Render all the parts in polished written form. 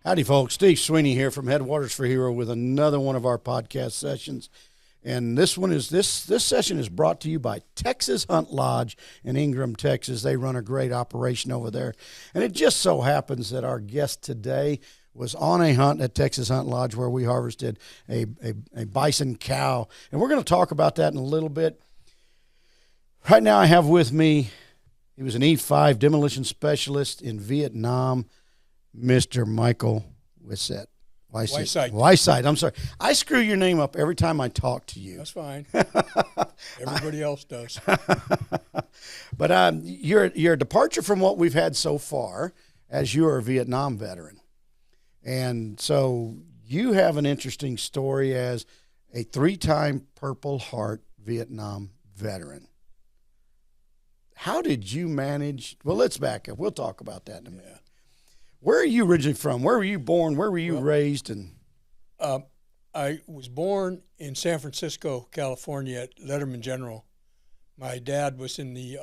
Howdy, folks. Steve Sweeney here from Headwaters for Hero with another one of our podcast sessions. And this session is brought to you by Texas Hunt Lodge in Ingram, Texas. They run a great operation over there. And it just so happens that our guest today was on a hunt at Texas Hunt Lodge where we harvested a bison cow. And we're going to talk about that in a little bit. Right now I have with me, he was an E5 demolition specialist in Vietnam, Mr. Michael Weisheit. Weisheit. I'm sorry. I screw your name up every time I talk to you. That's fine. Everybody else does. But you're a departure from what we've had so far, as you're a Vietnam veteran. And so you have an interesting story as a 3-time Purple Heart Vietnam veteran. How did you manage? Well, let's back up. We'll talk about that in a minute. Yeah. Where are you originally from? Where were you born? Where were you raised? And I was born in San Francisco, California, at Letterman General. My dad was in the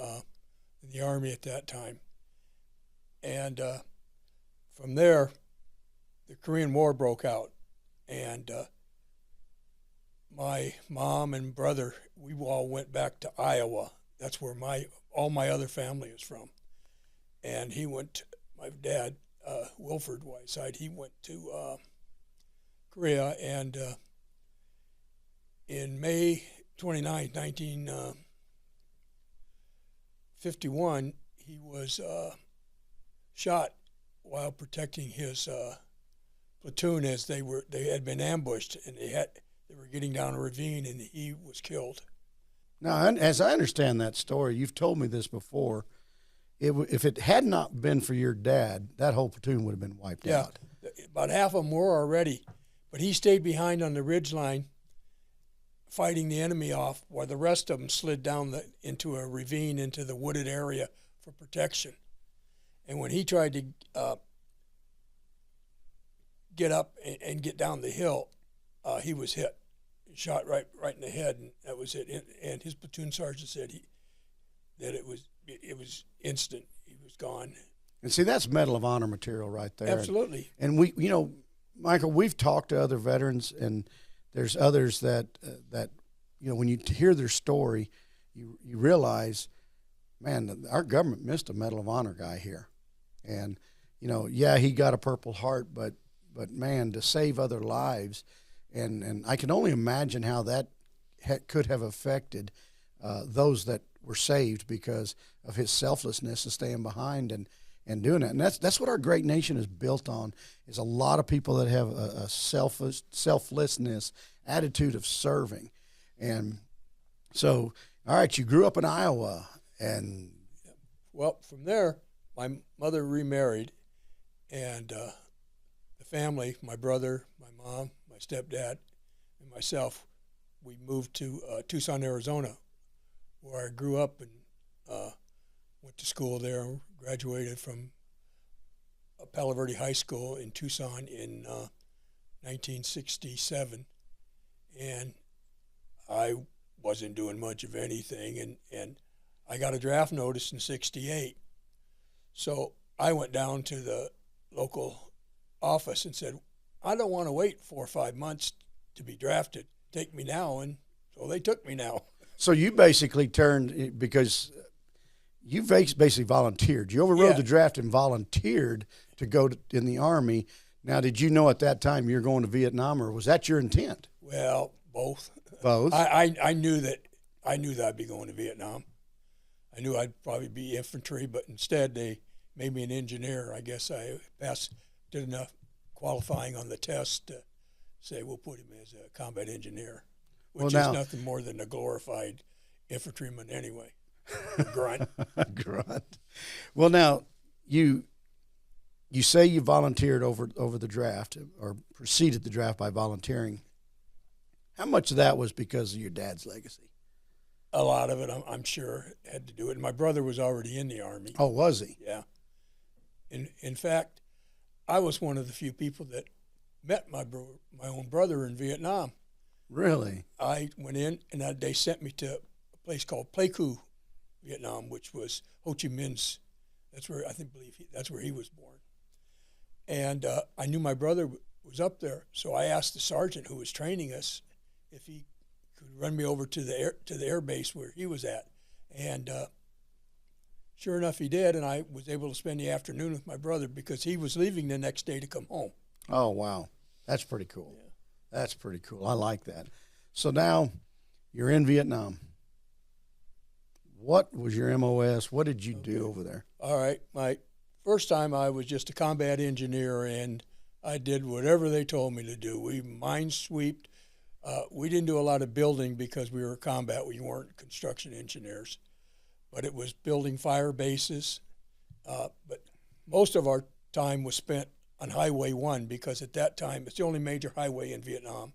Army at that time. And from there, the Korean War broke out. And my mom and brother, we all went back to Iowa. That's where all my other family is from. And my dad, Wilford Weisheit, he went to Korea, and in May 29, 1951, he was shot while protecting his platoon as they had been ambushed, and they were getting down a ravine, and he was killed. Now, as I understand that story, you've told me this before. If it had not been for your dad, that whole platoon would have been wiped out. Yeah, about half of them were already, but he stayed behind on the ridge line fighting the enemy off while the rest of them slid down into a ravine into the wooded area for protection. And when he tried to get up and get down the hill, he was hit, shot right in the head, and that was it. And his platoon sergeant said that it was instant. He was gone. And see, that's Medal of Honor material right there. Absolutely. And we, Michael, we've talked to other veterans, and there's others that when you hear their story, you realize, man, our government missed a Medal of Honor guy here. And, he got a Purple Heart, but man, to save other lives, and I can only imagine how that could have affected those that were saved because of his selflessness and staying behind and doing it. And that's what our great nation is built on, is a lot of people that have a selflessness attitude of serving. And so, all right, you grew up in Iowa. And well, from there, my mother remarried, and the family, my brother, my mom, my stepdad, and myself, we moved to Tucson, Arizona, where I grew up and went to school there, graduated from Palo Verde High School in Tucson in 1967. And I wasn't doing much of anything, and I got a draft notice in 68. So I went down to the local office and said, I don't want to wait 4 or 5 months to be drafted. Take me now. And so they took me now. So you basically turned, because you basically volunteered. You overrode the draft and volunteered to go in the Army. Now, did you know at that time you were going to Vietnam, or was that your intent? Well, both. Both? I knew that I'd be going to Vietnam. I knew I'd probably be infantry, but instead they made me an engineer. I guess I did enough qualifying on the test to say we'll put him as a combat engineer, which is nothing more than a glorified infantryman anyway. Grunt. Grunt. Well, now, you say you volunteered over the draft, or preceded the draft by volunteering. How much of that was because of your dad's legacy? A lot of it, I'm sure, had to do it. And my brother was already in the Army. Oh, was he? Yeah. In fact, I was one of the few people that met my own brother in Vietnam. Really? I went in, and they sent me to a place called Pleiku, Vietnam, which was Ho Chi Minh's. That's where that's where he was born. And I knew my brother was up there, so I asked the sergeant who was training us if he could run me over to the air base where he was at. And sure enough, he did, and I was able to spend the afternoon with my brother because he was leaving the next day to come home. Oh, wow. That's pretty cool. Yeah. That's pretty cool. I like that. So now you're in Vietnam. What was your MOS? What did you do over there? All right. My first time I was just a combat engineer, and I did whatever they told me to do. We minesweeped. We didn't do a lot of building because we were combat. We weren't construction engineers. But it was building fire bases. But most of our time was spent on Highway 1 because at that time it's the only major highway in Vietnam.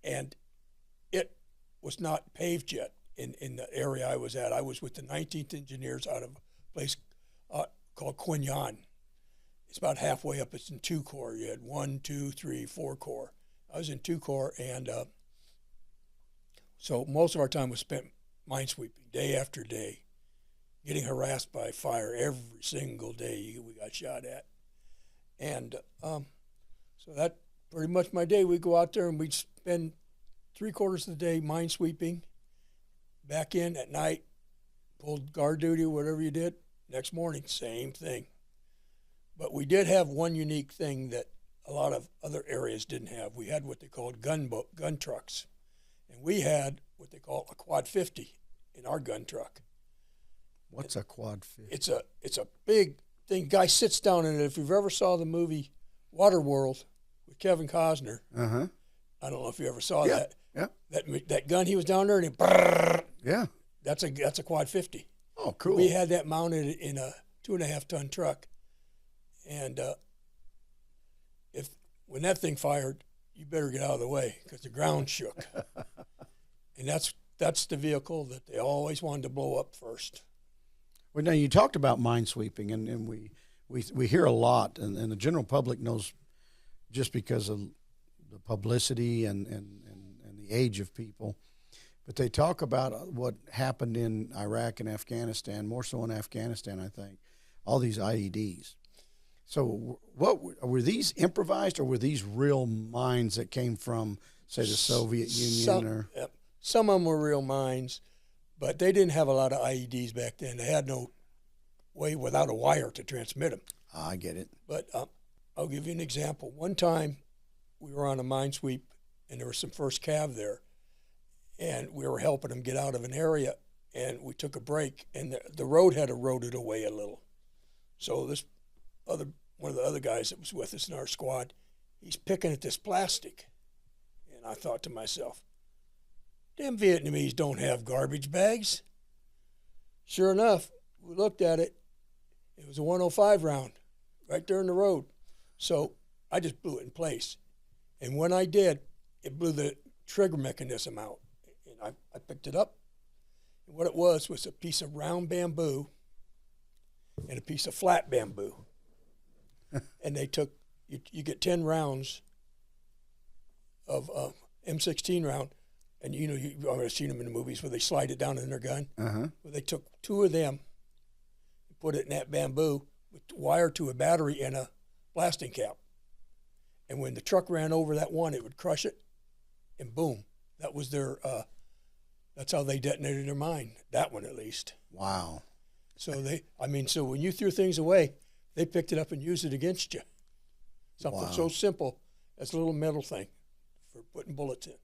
And it was not paved yet in the area I was at. I was with the 19th Engineers out of a place called Quinh Nhan. It's about halfway up. It's in 2 Corps. You had 1, 2, 3, 4 Corps. I was in 2 Corps, and so most of our time was spent minesweeping day after day, getting harassed by fire every single day we got shot at. And so that pretty much my day. We'd go out there and we'd spend 3/4 of the day minesweeping, back in at night, pulled guard duty, whatever you did. Next morning, same thing. But we did have one unique thing that a lot of other areas didn't have. We had what they called gun trucks. And we had what they call a quad 50 in our gun truck. What's a quad 50? It's a big thing. Guy sits down in it. If you've ever saw the movie Waterworld with Kevin Costner, I don't know if you ever saw that. Yeah. That gun, he was down there and he brrr, yeah. That's a quad 50. Oh, cool. We had that mounted in a 2.5-ton truck. And when that thing fired, you better get out of the way because the ground shook. And that's the vehicle that they always wanted to blow up first. Well, now you talked about minesweeping, and we hear a lot, and the general public knows just because of the publicity and the age of people. But they talk about what happened in Iraq and Afghanistan, more so in Afghanistan, I think, all these IEDs. So what were these improvised, or were these real mines that came from, say, the Soviet Union? Some of them were real mines, but they didn't have a lot of IEDs back then. They had no way without a wire to transmit them. I get it. But I'll give you an example. One time we were on a minesweep, and there was some first cav there, and we were helping them get out of an area, and we took a break, and the road had eroded away a little. So one of the other guys that was with us in our squad, he's picking at this plastic. And I thought to myself, damn Vietnamese don't have garbage bags. Sure enough, we looked at it. It was a 105 round right there in the road. So I just blew it in place. And when I did, it blew the trigger mechanism out. And I picked it up. And what it was a piece of round bamboo and a piece of flat bamboo. And they took, you get 10 rounds of M16 round, and you've already seen them in the movies where they slide it down in their gun. Well, they took 2 of them, and put it in that bamboo with wire to a battery and a blasting cap. And when the truck ran over that one, it would crush it, and boom, that was their. That's how they detonated their mine. That one, at least. Wow. So so when you threw things away, they picked it up and used it against you. Something so simple as a little metal thing for putting bullets in.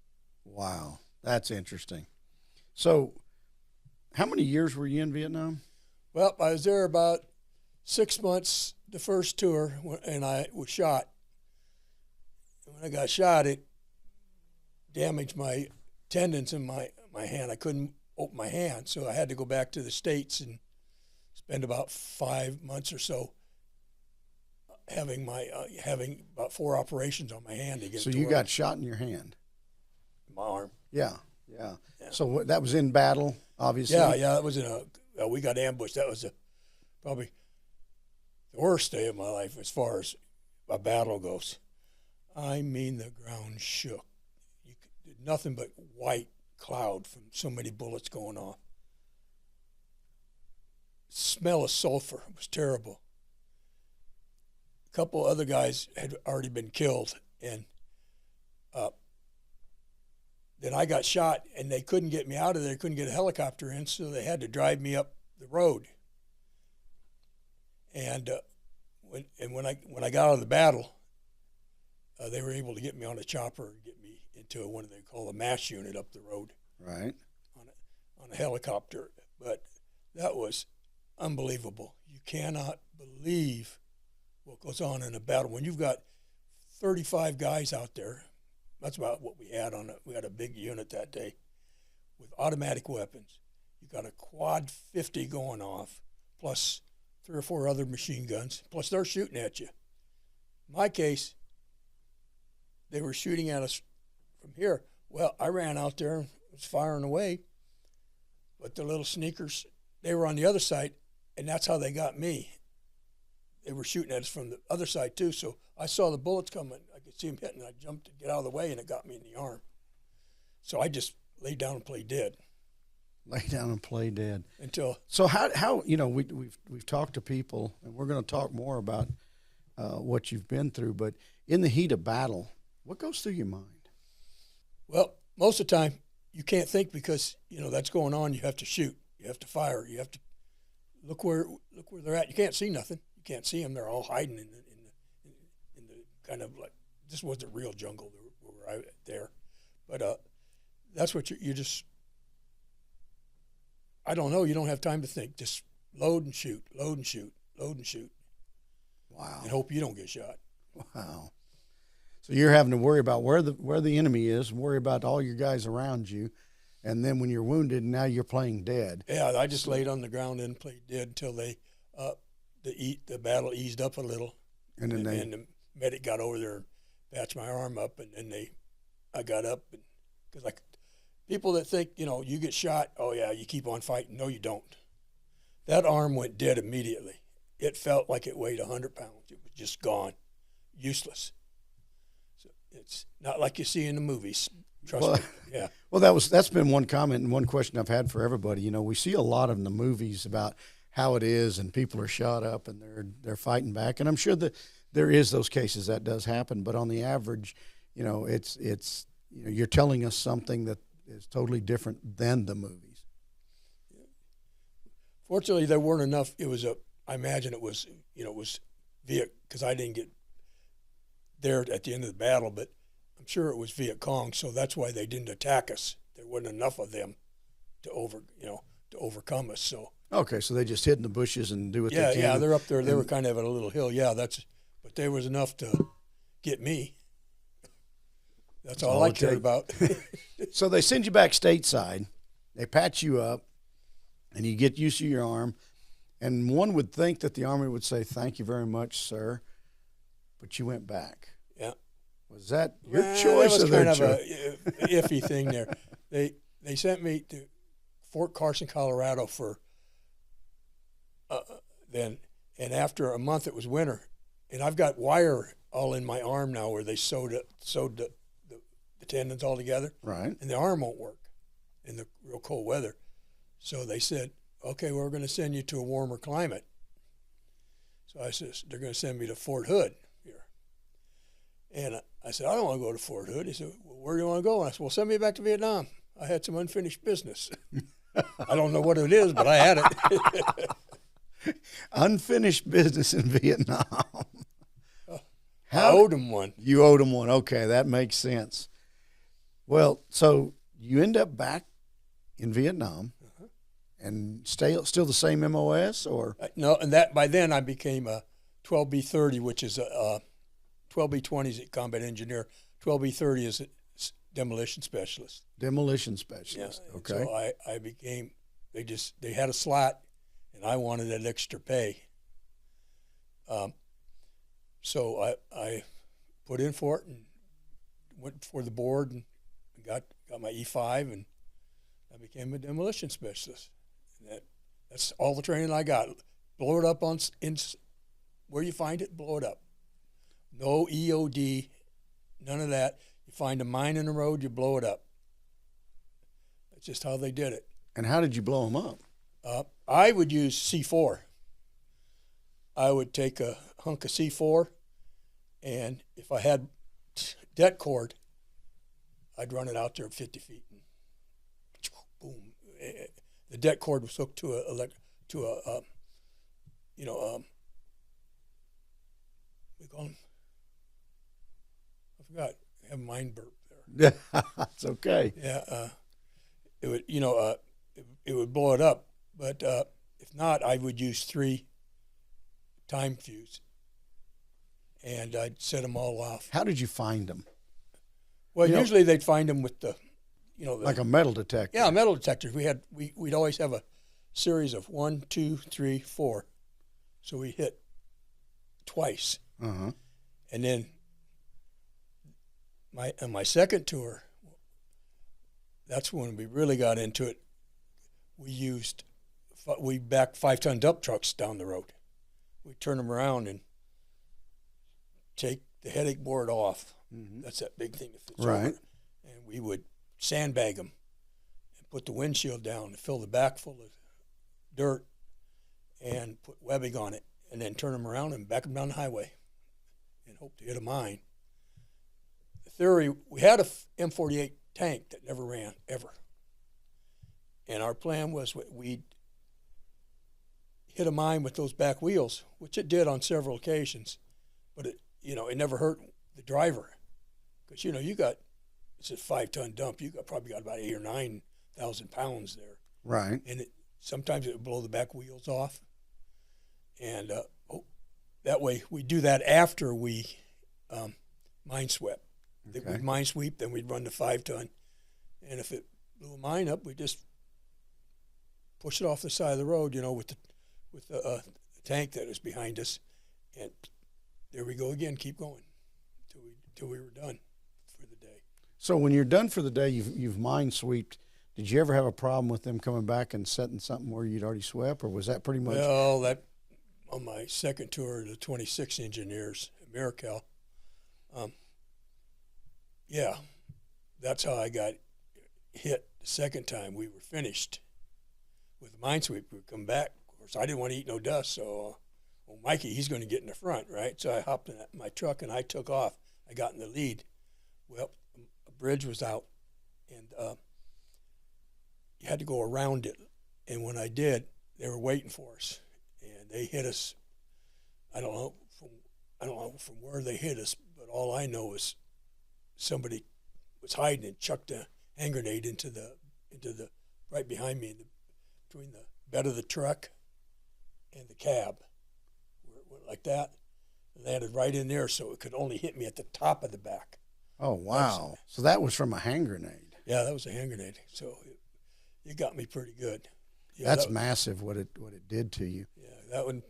Wow, that's interesting. So, how many years were you in Vietnam? Well, I was there about 6 months, the first tour, and I was shot. And when I got shot, it damaged my tendons in my hand. I couldn't open my hand, so I had to go back to the States and spend about 5 months or so having about 4 operations on my hand to get. So you got shot in your hand, my arm. Yeah. So that was in battle, obviously. Yeah. That was we got ambushed. That was probably the worst day of my life as far as a battle goes. I mean, the ground shook. You did nothing but white cloud from so many bullets going off. Smell of sulfur was terrible. a couple other guys had already been killed, and then I got shot, and they couldn't get me out of there. They couldn't get a helicopter in, so they had to drive me up the road. And when I got out of the battle, they were able to get me on a chopper and get me into one of they call a MASH unit up the road. Right. On a helicopter. But that was unbelievable. You cannot believe what goes on in a battle when you've got 35 guys out there. That's about what we had we had a big unit that day with automatic weapons. You got a quad 50 going off, plus 3 or 4 other machine guns, plus they're shooting at you. In my case, they were shooting at us from here. Well, I ran out there and was firing away, but the little sneakers, they were on the other side, and that's how they got me. They were shooting at us from the other side too, so I saw the bullets coming. I could see them hitting. I jumped to get out of the way, and it got me in the arm. So I just laid down and played dead. Lay down and play dead. Until so how you know we've talked to people, and we're going to talk more about what you've been through. But in the heat of battle, what goes through your mind? Well, most of the time you can't think because that's going on. You have to shoot. You have to fire. You have to look where they're at. You can't see nothing. You can't see them. They're all hiding in the kind of like, this wasn't real jungle there, but that's what you just. I don't know. You don't have time to think. Just load and shoot, load and shoot, load and shoot. Wow. And hope you don't get shot. Wow. So you're having to worry about where the enemy is, worry about all your guys around you, and then when you're wounded, now you're playing dead. Yeah, I just laid on the ground and played dead until the battle eased up a little, and then the medic got over there and patched my arm up, and then I got up, and because like people that think you get shot, oh yeah, you keep on fighting. No, you don't. That arm went dead immediately. It felt like it weighed 100 pounds. It was just gone, useless. So it's not like you see in the movies. Trust me. Yeah. Well, that's been one comment and one question I've had for everybody. We see a lot in the movies about how it is, and people are shot up and they're fighting back, and I'm sure that there is those cases that does happen. But on the average, it's you're telling us something that is totally different than the movies. Fortunately, there weren't enough. I imagine it was Viet, because I didn't get there at the end of the battle, but I'm sure it was Viet Cong, so that's why they didn't attack us. There wasn't enough of them to overcome us. So okay, so they just hid in the bushes and do what they can. Yeah, they're up there. They were kind of at a little hill. Yeah, but there was enough to get me. That's all I cared about. So they send you back stateside. They patch you up, and you get used to your arm. And one would think that the Army would say, "Thank you very much, sir," but you went back. Yeah. Was that your choice or their choice? That was kind of a iffy thing there. They sent me to Fort Carson, Colorado for then, and after a month it was winter, and I've got wire all in my arm now where they sewed the tendons all together. Right. And the arm won't work in the real cold weather. So they said, okay, we're going to send you to a warmer climate. So I said, they're going to send me to Fort Hood here. And I said, I don't want to go to Fort Hood. He said, well, where do you want to go? And I said, well, send me back to Vietnam. I had some unfinished business. I don't know what it is, but I had it. Unfinished business in Vietnam. I owed him one. You owed him one. Okay, that makes sense. Well, so you end up back in Vietnam, and still the same MOS, or no? And that by then I became a 12B30, which is a 12B20 is a combat engineer. 12B30 is a demolition specialist. Demolition specialist. Yeah, okay. So I became. They had a slot, and I wanted that extra pay. So I put in for it and went before the board and got my E5, and I became a demolition specialist. And that's all the training I got. Blow it up in where you find it, blow it up. No EOD, none of that. You find a mine in the road, you blow it up. That's just how they did it. And how did you blow them up? I would use C4. I would take a hunk of C4 And if I had det cord, I'd run it out there 50 feet and boom. The det cord was hooked to a we call them. I forgot. I have a mind burp there. Yeah, it's okay. Yeah, it would it would blow it up. But if not, I would use 3 time fuse, and I'd set them all off. How did you find them? Well, usually they'd find them with like a metal detector. Yeah, metal detectors. We'd always have a series of 1, 2, 3, 4. So we hit twice. Uh-huh. And then on my second tour, that's when we really got into it. We backed 5-ton dump trucks down the road. We'd turn them around and take the headache board off. Mm-hmm. That's that big thing that fits over. And we would sandbag them and put the windshield down and fill the back full of dirt and put webbing on it, and then turn them around and back them down the highway and hope to hit a mine. The theory, we had a M48 tank that never ran, ever. And our plan was we'd hit a mine with those back wheels, which it did on several occasions, but it never hurt the driver. Because, it's a 5-ton dump. Probably got about 8,000 or 9,000 pounds there. Right. And sometimes it would blow the back wheels off. And that way we do that after we mine swept. Okay. We'd mine sweep, then we'd run the 5-ton. And if it blew a mine up, we just push it off the side of the road, with the tank that was behind us. And there we go again, keep going till we were done for the day. So when you're done for the day, you've mine sweeped. Did you ever have a problem with them coming back and setting something where you'd already swept, or was that pretty much? Well, that on my second tour, the 26 engineers at Miracal, yeah, that's how I got hit the second time. We were finished with the mine sweep. We'd come back. Of course, I didn't want to eat no dust, so Mikey, he's going to get in the front, right? So I hopped in my truck and I took off. I got in the lead. Well, a bridge was out, and you had to go around it. And when I did, they were waiting for us, and they hit us. I don't know from where they hit us, but all I know is somebody was hiding and chucked a hand grenade into the right behind me, between the bed of the truck and the cab, where it went like that. And they had it right in there, so it could only hit me at the top of the back. Oh, wow. So that was from a hand grenade. Yeah, that was a hand grenade. So it got me pretty good. Yeah, that's massive what it did to you. Yeah, that one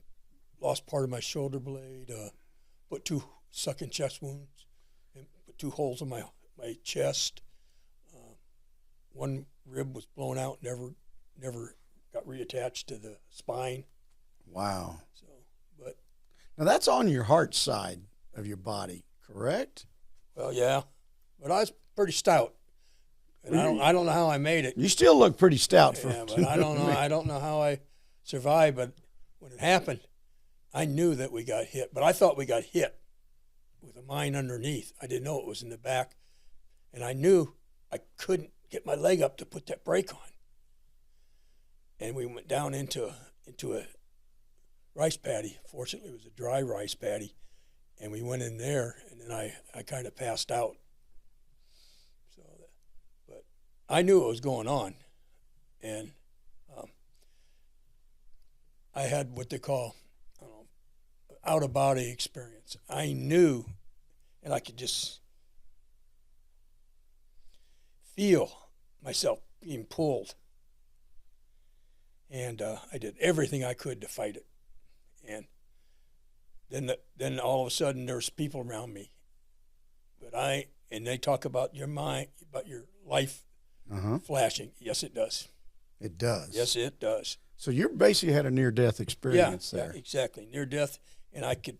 lost part of my shoulder blade, put 2 sucking chest wounds, and put 2 holes in my chest. One rib was blown out, never got reattached to the spine. Wow. So, but now that's on your heart side of your body, correct? Well, yeah, but I was pretty stout, and I don't know how I made it. You still look pretty stout for. Yeah, but I don't know. I don't know how I survived. But when it happened, I knew that we got hit. But I thought we got hit with a mine underneath. I didn't know it was in the back, and I knew I couldn't get my leg up to put that brake on. And we went down into a rice paddy. Fortunately, it was a dry rice paddy. And we went in there, and then I kind of passed out. So, but I knew what was going on. And I had what they call, out-of-body experience. I knew, and I could just feel myself being pulled. And I did everything I could to fight it. And then all of a sudden there's people around me. And they talk about your mind, about your life flashing. Yes, it does. It does. Yes, it does. So you basically had a near-death experience there. Yeah, exactly. Near-death. And I could,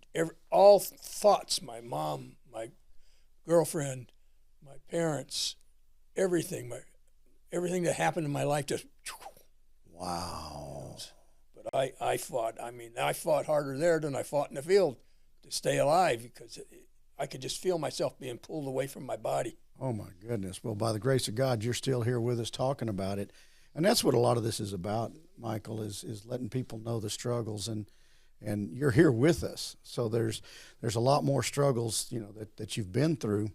all thoughts, my mom, my girlfriend, my parents, everything that happened in my life just. Wow. But I fought. I mean, I fought harder there than I fought in the field to stay alive, because I could just feel myself being pulled away from my body. Oh, my goodness. Well, by the grace of God, you're still here with us talking about it. And that's what a lot of this is about, Michael, is letting people know the struggles. And you're here with us. So there's a lot more struggles, you know, that you've been through.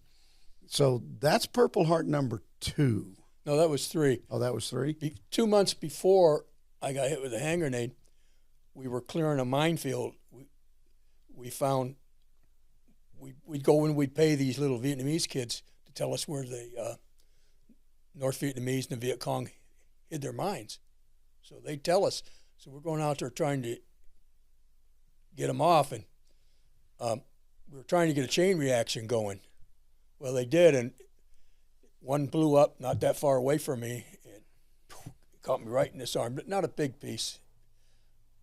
So that's Purple Heart number 2. No, that was 3. Oh, that was 3? 2 months before I got hit with a hand grenade, we were clearing a minefield. We found we'd go and we'd pay these little Vietnamese kids to tell us where the North Vietnamese and the Viet Cong hid their mines. So they'd tell us. So we're going out there trying to get them off, and we were trying to get a chain reaction going. Well, they did, and one blew up not that far away from me, and it caught me right in this arm. But not a big piece,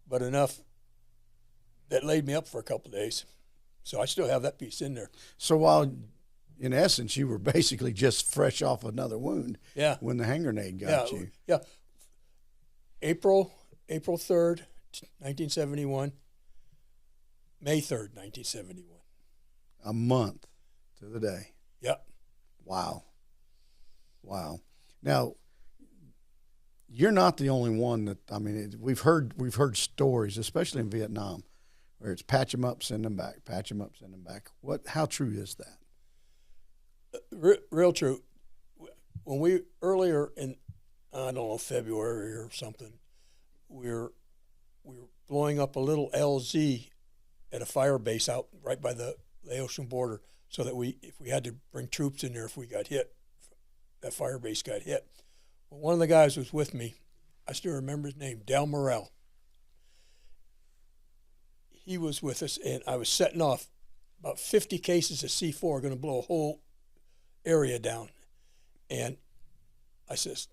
but enough that laid me up for a couple of days. So I still have that piece in there. So while, in essence, you were basically just fresh off another wound, yeah, when the hand grenade got you. Yeah, April 3rd, 1971, May 3rd, 1971. A month to the day. Yep. Wow. Now, you're not the only one that, I mean, we've heard stories, especially in Vietnam, where it's patch them up, send them back, patch them up, send them back. How true is that? Real true. When we, earlier in, I don't know, February or something, we were blowing up a little LZ at a fire base out right by the Laotian border, so that if we had to bring troops in there if we got hit, that fire base got hit. Well, one of the guys was with me. I still remember his name, Del Morrell. He was with us, and I was setting off about 50 cases of C4, going to blow a whole area down. And I says,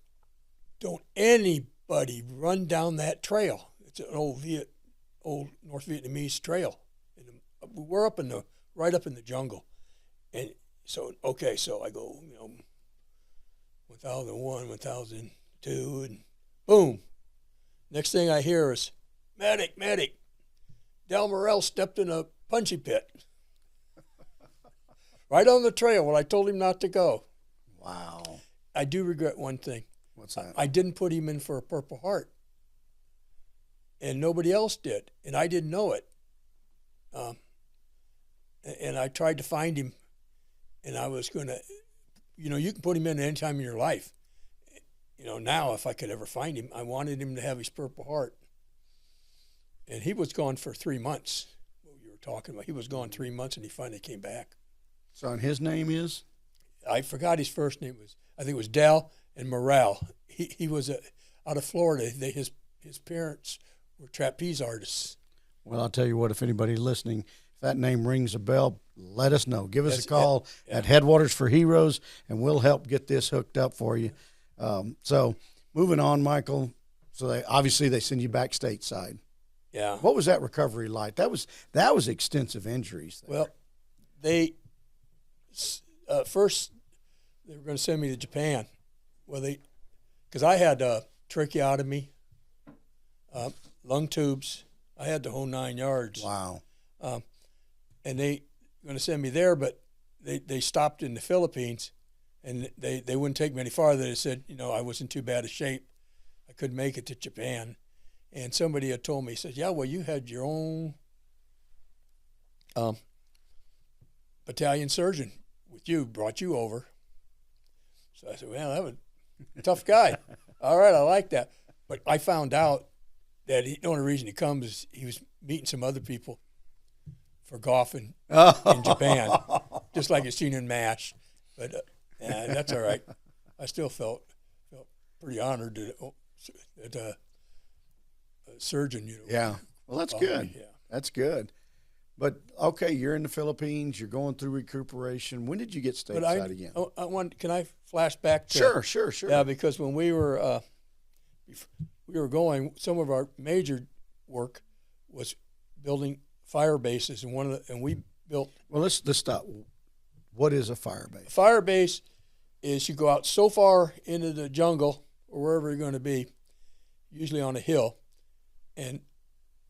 don't anybody run down that trail. It's an old North Vietnamese trail. And we're right up in the jungle. And so, okay, so I go, 1001, 1002, and boom. Next thing I hear is, medic. Del Morrell stepped in a punchy pit. Right on the trail where I told him not to go. Wow. I do regret one thing. What's that? I didn't put him in for a Purple Heart. And nobody else did. And I didn't know it. And I tried to find him. And I was going to, you can put him in any time in your life. Now if I could ever find him, I wanted him to have his Purple Heart. And he was gone for 3 months. What you were talking about. He was gone 3 months, and he finally came back. So, and his name is? I forgot his first name. I think it was Del and Morrell. He was out of Florida. His parents were trapeze artists. Well, I'll tell you what, if anybody listening, if that name rings a bell, let us know. Give us a call at Headwaters for Heroes, and we'll help get this hooked up for you. So moving on, Michael. So they send you back stateside. Yeah. What was that recovery like? That was extensive injuries there. Well, they first they were going to send me to Japan. Well, because I had tracheotomy, lung tubes. I had the whole 9 yards. Wow. And they were going to send me there, but they stopped in the Philippines, and they wouldn't take me any farther. They said, I was in too bad a shape. I couldn't make it to Japan. And somebody had told me, he said, yeah, well, you had your own battalion surgeon with you, brought you over. So I said, well, that was a tough guy. All right, I like that. But I found out that the only reason he comes is he was meeting some other people for golf in Japan, just like you've seen in MASH. But that's all right. I still felt pretty honored that a surgeon, Yeah. Well, that's good. Yeah. That's good. But, okay, you're in the Philippines. You're going through recuperation. When did you get stateside again? Can I flash back to? Sure. Yeah, because when we were going, some of our major work was building fire bases, and we built. Well, let's stop. What is a fire base? A fire base is you go out so far into the jungle or wherever you're going to be, usually on a hill, and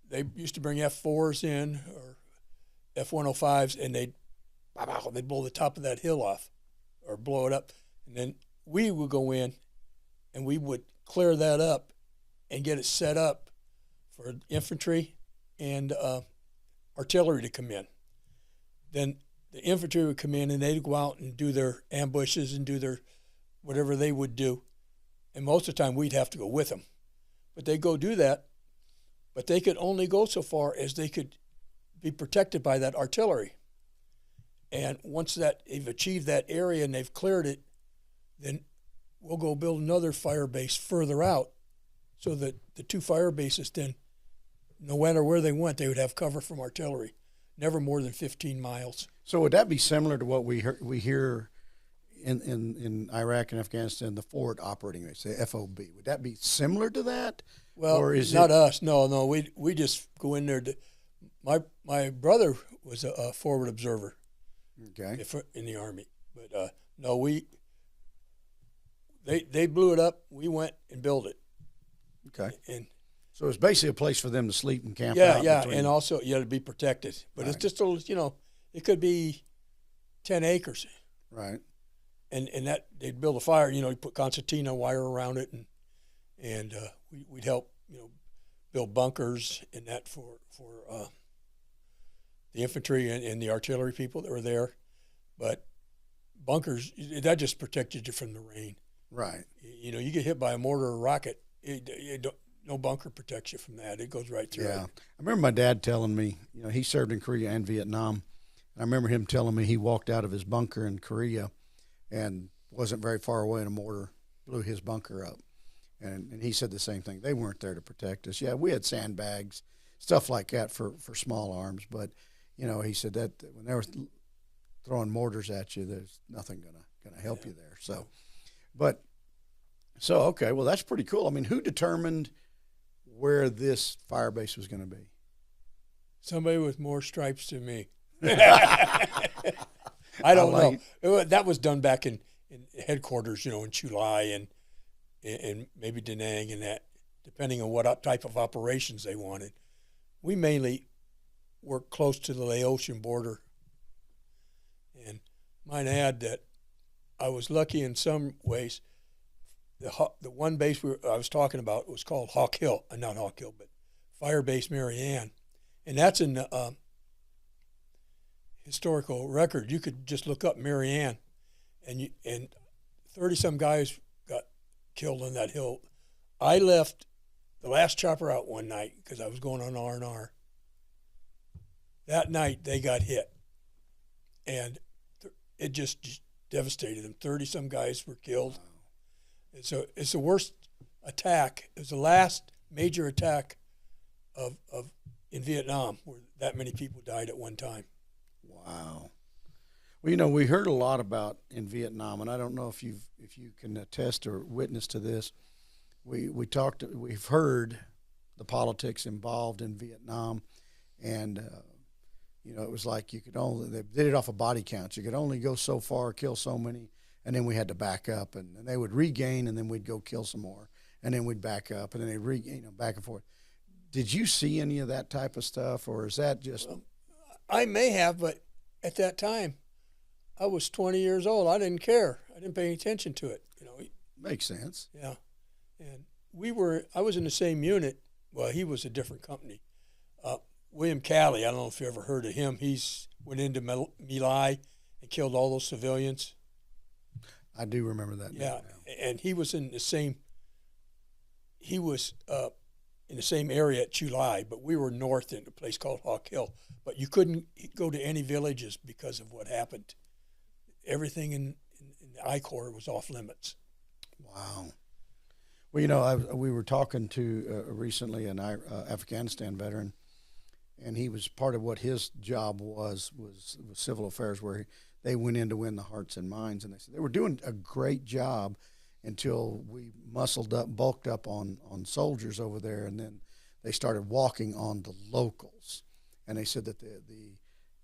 they used to bring F4s in or F105s, and they'd They'd blow the top of that hill off or blow it up. And then we would go in and we would clear that up and get it set up for infantry and artillery to come in. Then the infantry would come in and they'd go out and do their ambushes and do their whatever they would do. And most of the time we'd have to go with them. But they'd go do that, but they could only go so far as they could be protected by that artillery. And once that they've achieved that area and they've cleared it, then we'll go build another fire base further out so that the two fire bases then, no matter where they went, they would have cover from artillery, never more than 15 miles. So would that be similar to what we hear in Iraq and Afghanistan, the forward operating base, the FOB? Would that be similar to that? Well, or is not it... us. No, we just go in there. My brother was a forward observer. Okay. In the Army, but no, they blew it up. We went and built it. Okay. And so it's basically a place for them to sleep and camp yeah, out. Yeah, and also to be protected. But Right. it's just it could be 10 acres. Right. And that they'd build a fire. You put concertina wire around it, and we'd help build bunkers and that for the infantry and the artillery people that were there. But bunkers, that just protected you from the rain. Right. You get hit by a mortar or rocket, no bunker protects you from that. It goes right through. Yeah. I remember my dad telling me, he served in Korea and Vietnam. And I remember him telling me he walked out of his bunker in Korea and wasn't very far away, and a mortar blew his bunker up. And he said the same thing. They weren't there to protect us. Yeah, we had sandbags, stuff like that for small arms. But, he said that when they were throwing mortars at you, there's nothing gonna help you there. So okay, well, that's pretty cool. I mean, who determined where this fire base was going to be? Somebody with more stripes than me. I don't know. That was done back in headquarters, in Chulai and maybe Da Nang and that, depending on what type of operations they wanted. We mainly worked close to the Laotian border. And might add that I was lucky in some ways. The one base I was talking about was called not Hawk Hill, but Fire Base Marianne. And that's in the historical record. You could just look up Marianne, and 30-some guys got killed on that hill. I left the last chopper out one night because I was going on R&R. That night, they got hit. And it just devastated them. 30-some guys were killed. And so it's the worst attack. It was the last major attack of in Vietnam where that many people died at one time. Wow. Well, we heard a lot about in Vietnam, and I don't know if you can attest or witness to this. We've heard the politics involved in Vietnam, and it was like they did it off of body counts. You could only go so far, kill so many, and then we had to back up, and they would regain, and then we'd go kill some more, and then we'd back up, and then they'd regain, back and forth. Did you see any of that type of stuff, or is that just? Well, I may have, but at that time, I was 20 years old. I didn't care. I didn't pay any attention to it. Makes sense. Yeah, and I was in the same unit. Well, he was a different company. William Calley, I don't know if you ever heard of him. He's went into My Lai and killed all those civilians. I do remember that. Yeah, and he was in the same. He was in the same area at Chulai, but we were north in a place called Hawk Hill. But you couldn't go to any villages because of what happened. Everything in the I Corps was off limits. Wow. Well, we were talking to recently an Afghanistan veteran, and he was part of what his job was civil affairs, where they went in to win the hearts and minds, and they said they were doing a great job until we bulked up on soldiers over there, and then they started walking on the locals, and they said that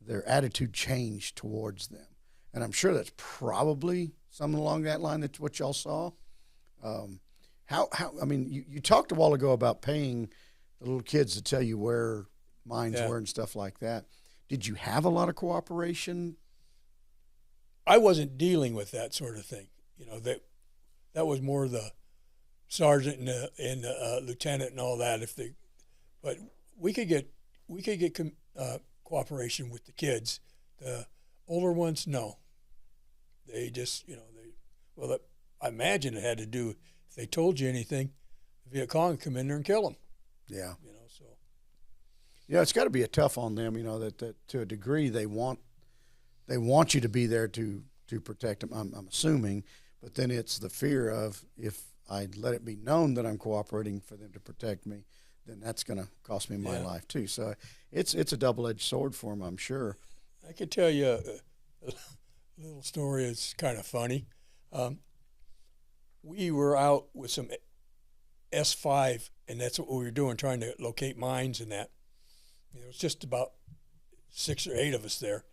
their attitude changed towards them, and I'm sure that's probably something along that line. That's what y'all saw. I mean, you talked a while ago about paying the little kids to tell you where mines were and stuff like that. Did you have a lot of cooperation I wasn't dealing with that sort of thing. You know, that was more the sergeant and the lieutenant and all that. But we could get cooperation with the kids. The older ones, no. They just, I imagine it had to do, if they told you anything, the Viet Cong would come in there and kill them. Yeah. So. Yeah, it's got to be a tough on them, that to a degree they want you to be there to protect them, I'm assuming, but then it's the fear of, if I let it be known that I'm cooperating for them to protect me, then that's going to cost me my life too. So it's a double-edged sword for them, I'm sure. I could tell you a little story. It's kind of funny. We were out with some S5, and that's what we were doing, trying to locate mines and that. It was just about 6 or 8 of us there,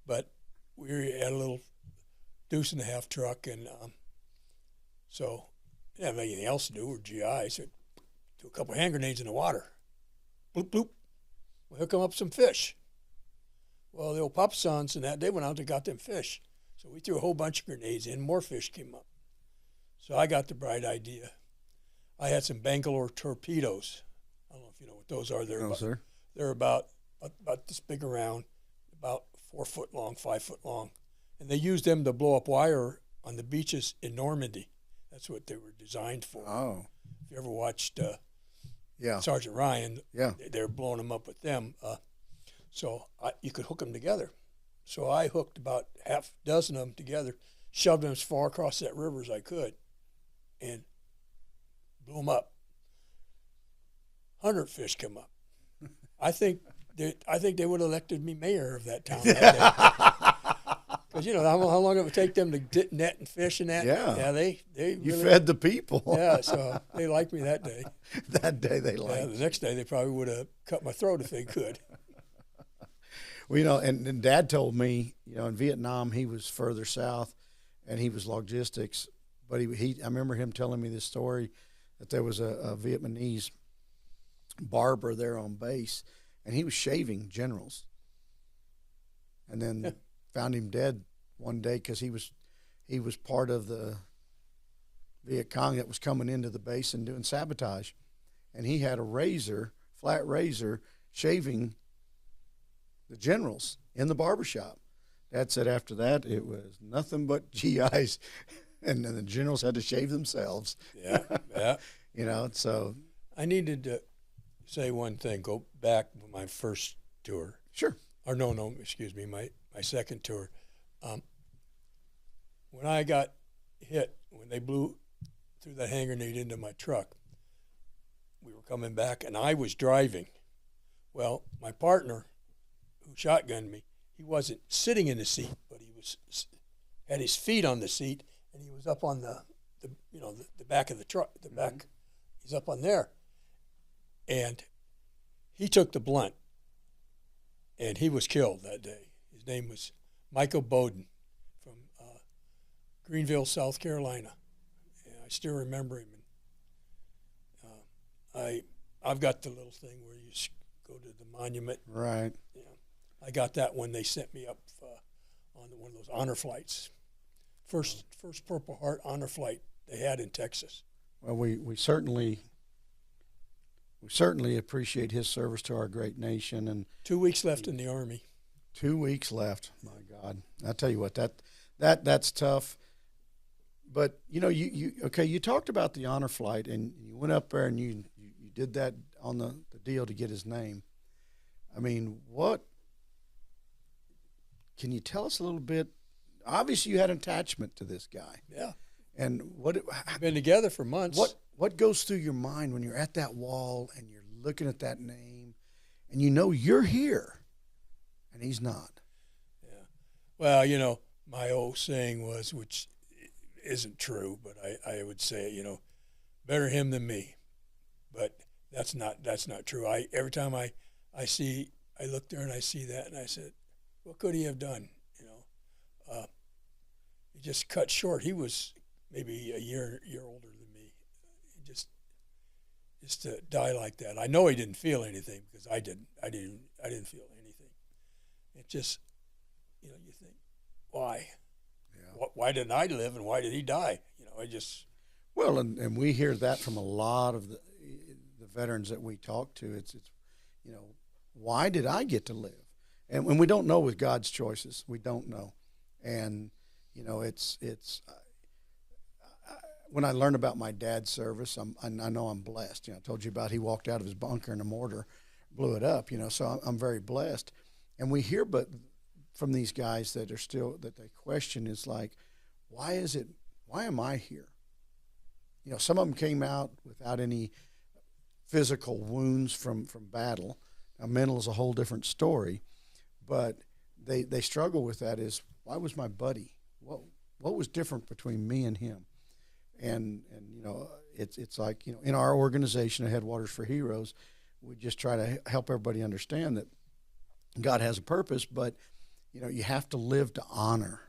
but we had a little deuce-and-a-half truck, and so we didn't have anything else to do. We're GIs. So threw a couple of hand grenades in the water. Bloop, bloop. Well, here come up some fish. Well, the old Papasons and that, they went out and got them fish. So we threw a whole bunch of grenades in. More fish came up. So I got the bright idea. I had some Bangalore torpedoes. I don't know if you know what those are. They're about this big around, about 4 foot long, 5 foot long. And they used them to blow up wire on the beaches in Normandy. That's what they were designed for. Oh. If you ever watched Sergeant Ryan, they were blowing them up with them. So you could hook them together. So I hooked about half a dozen of them together, shoved them as far across that river as I could, and blew them up. 100 fish come up. I think they would have elected me mayor of that town that day. Because how long it would take them to net and fish and that. Yeah. They you really fed the people. Yeah, so they liked me that day. That day they liked you. The next day they probably would have cut my throat if they could. Well, and Dad told me, in Vietnam he was further south, and he was logistics. But I remember him telling me this story that there was a Vietnamese barber there on base, and he was shaving generals, and then found him dead one day because he was part of the Viet Cong that was coming into the base and doing sabotage, and he had a flat razor, shaving the generals in the barbershop. Dad said after that it was nothing but GIs, and then the generals had to shave themselves. Yeah. So I needed to say one thing. Go back to my first tour. Sure. Or no, excuse me, my second tour. When I got hit, when they blew threw that hand grenade into my truck, we were coming back, and I was driving. Well, my partner, who shotgunned me, he wasn't sitting in the seat, but he had his feet on the seat, and he was up on the back of the truck. The back, he's up on there, and he took the blunt, and he was killed that day. His name was Michael Bowden from Greenville, South Carolina. And I still remember him. And I've got the little thing where you go to the monument. Right. I got that when they sent me up on one of those honor flights. First Purple Heart honor flight they had in Texas. Well, we certainly appreciate his service to our great nation. And 2 weeks left in the Army. 2 weeks left. My God, I tell you what, that's tough. But you talked about the honor flight, and you went up there and you did that on the deal to get his name. I mean, what can you tell us a little bit? Obviously, you had an attachment to this guy. Yeah. And we've been together for months. What goes through your mind when you're at that wall and you're looking at that name, and you're here, and he's not? Yeah. Well, my old saying was, which isn't true, but I would say, better him than me. But that's not true. Every time I look there and I see that, and I said, what could he have done? He just cut short. He was maybe a year older than me. Just to die like that. I know he didn't feel anything, because I didn't feel anything. It just, you think, why? Why didn't I live and why did he die? You know, I just. Well, and we hear that from a lot of the veterans that we talk to. It's you know, why did I get to live? And when we don't know with God's choices, we don't know. And you know, it's when I learned about my dad's service, I know I'm blessed. You know, I told you about he walked out of his bunker and a mortar blew it up. You know, so I'm very blessed. And we hear, but from these guys that are still that they question is like, why am I here? You know, some of them came out without any physical wounds from battle. Now, mental is a whole different story, but they struggle with that. Is why was my buddy? What was different between me and him? And you know, it's like, you know, in our organization at Headwaters for Heroes, we just try to help everybody understand that God has a purpose, but you know, you have to live to honor.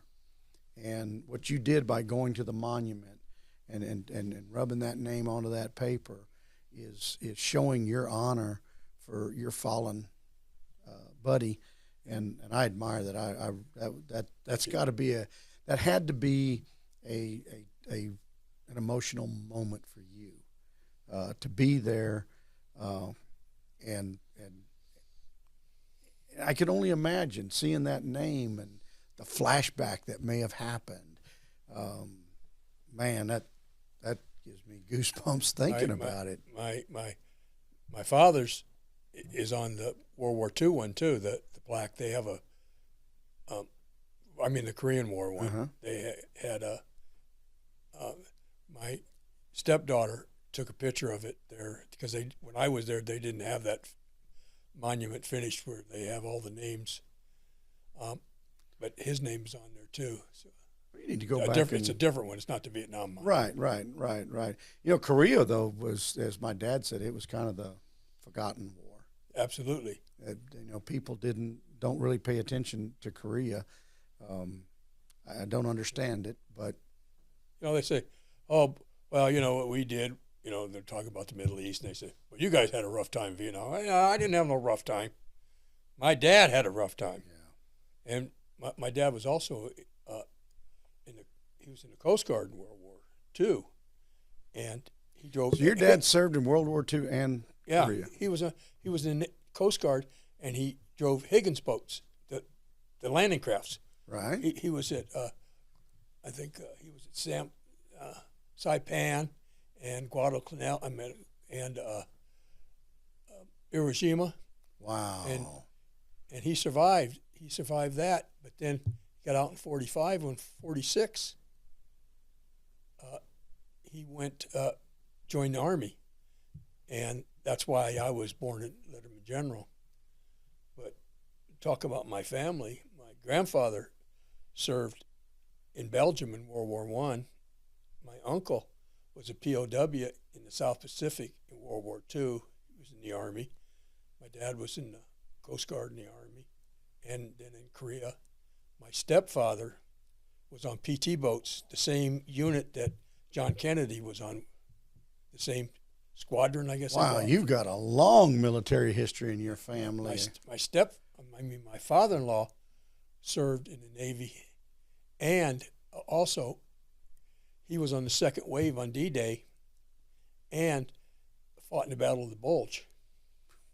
And what you did by going to the monument and rubbing that name onto that paper is showing your honor for your fallen buddy, and I admire that. That's got to be that had to be an emotional moment for you to be there, and I could only imagine seeing that name and the flashback that may have happened. Man, that gives me goosebumps thinking about it. My father's is on the World War II one too. The plaque, they have the Korean War one. Uh-huh. They had my stepdaughter took a picture of it there because when I was there, they didn't have that monument finished where they have all the names. But his name's on there too. So you need to go back. It's a different one. It's not the Vietnam monument. Right. You know, Korea though was, as my dad said, it was kind of the forgotten war. Absolutely. You know, people don't really pay attention to Korea. I don't understand it, but you know, they say, "Oh, well, you know what we did." You know, they're talking about the Middle East, and they say, "Well, you guys had a rough time in Vietnam." I didn't have no rough time. My dad had a rough time, and my dad was also he was in the Coast Guard in World War II, and he drove. So your dad served in World War II and Korea. He was in the Coast Guard, and he drove Higgins boats, the landing crafts. Right. He was at I think he was at Saipan and Guadalcanal. And Hiroshima. Wow. And he survived. He survived that, but then he got out in 45. When 46, he went joined the Army, and that's why I was born at Letterman General. But talk about my family. My grandfather served in Belgium in World War I. My uncle was a POW in the South Pacific in World War II. He was in the Army. My dad was in the Coast Guard in the Army. And then in Korea, my stepfather was on PT boats, the same unit that John Kennedy was on, the same squadron, I guess. Wow, you've got a long military history in your family. My father-in-law served in the Navy, and also he was on the second wave on D-Day and fought in the Battle of the Bulge.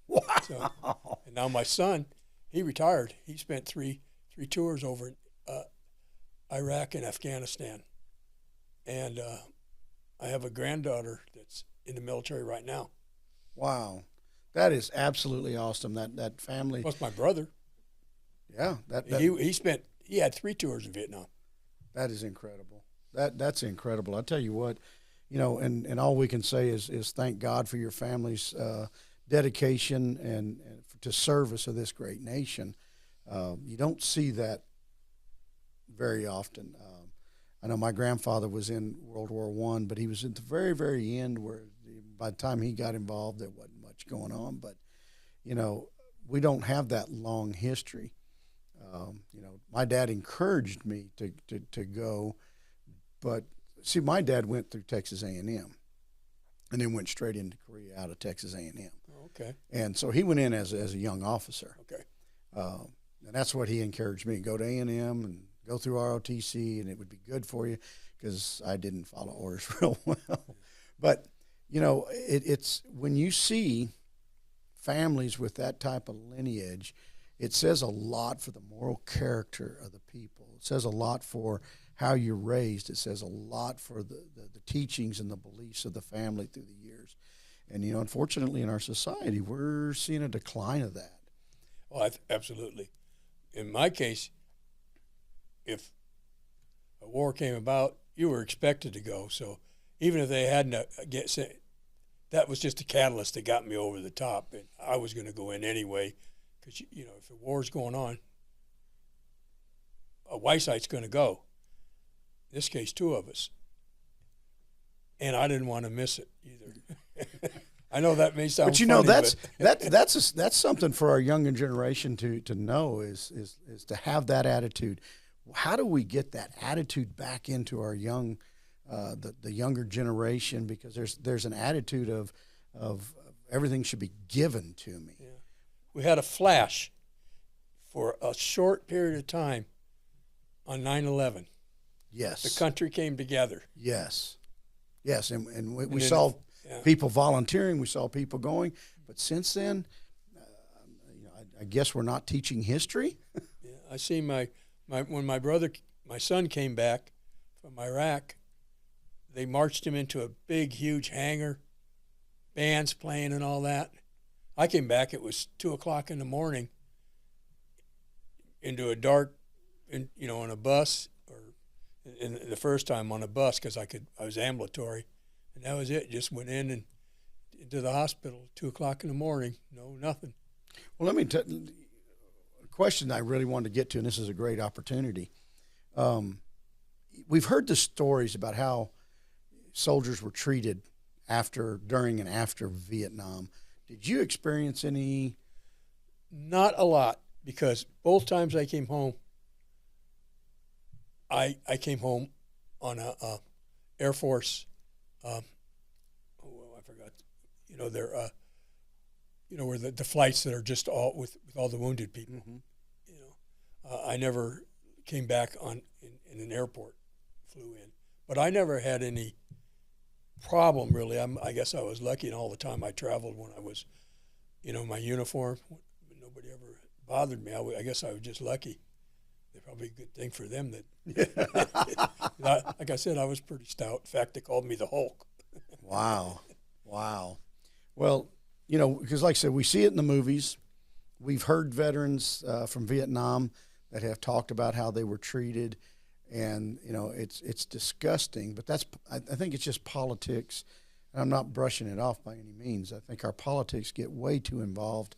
Wow. So, and now my son, he retired. He spent three tours over in Iraq and Afghanistan. And I have a granddaughter that's in the military right now. Wow. That is absolutely awesome. That family. Plus my brother. Yeah. He had 3 tours in Vietnam. That is incredible. That's incredible. I tell you what, you know, and all we can say is thank God for your family's dedication and to service of this great nation. You don't see that very often. I know my grandfather was in World War I, but he was at the very, very end where by the time he got involved, there wasn't much going on. But, you know, we don't have that long history. You know, my dad encouraged me to go, but see, my dad went through Texas A&M and then went straight into Korea out of Texas A&M. Okay. And so he went in as a young officer. Okay. And that's what he encouraged me, go to A&M and go through ROTC and it would be good for you, because I didn't follow orders real well. But, you know, it's when you see families with that type of lineage, it says a lot for the moral character of the people. It says a lot for how you're raised. It says a lot for the teachings and the beliefs of the family through the years. And, you know, unfortunately in our society, we're seeing a decline of that. Well, absolutely. In my case, if a war came about, you were expected to go. So even if they hadn't that was just a catalyst that got me over the top, and I was going to go in anyway, because, you know, if the war's going on, a Weisheit's going to go. In this case, two of us. And I didn't want to miss it either. I know that may sound but you know, funny, that's something for our younger generation to know is to have that attitude. How do we get that attitude back into our young the younger generation? Because there's an attitude of everything should be given to me. Yeah. We had a flash for a short period of time on 9/11. Yes. The country came together. Yes. Yes, and we saw people volunteering. We saw people going. But since then, you know, I guess we're not teaching history. Yeah, I see when my son came back from Iraq, they marched him into a big, huge hangar, bands playing and all that. I came back, it was 2:00 in the morning, into a dark, you know, on a bus, or in the first time on a bus, because I was ambulatory, and that was it. Just went in and into the hospital 2:00 in the morning. No, nothing. Well, let me tell you a question I really wanted to get to, and this is a great opportunity. We've heard the stories about how soldiers were treated during and after Vietnam. Did you experience any? Not a lot, because both times I came home, I came home on a Air Force. I forgot. You know, they're you know, where the flights that are just all with all the wounded people. Mm-hmm. You know, I never came back in an airport, flew in, but I never had any problem really. I guess I was lucky, and all the time I traveled when I was, you know, my uniform. Nobody ever bothered me. I guess I was just lucky. It's probably a good thing for them that, like I said, I was pretty stout. In fact, they called me the Hulk. Wow. Well, you know, because like I said, we see it in the movies. We've heard veterans from Vietnam that have talked about how they were treated, and you know, it's disgusting. But I think it's just politics, and I'm not brushing it off by any means. I think our politics get way too involved.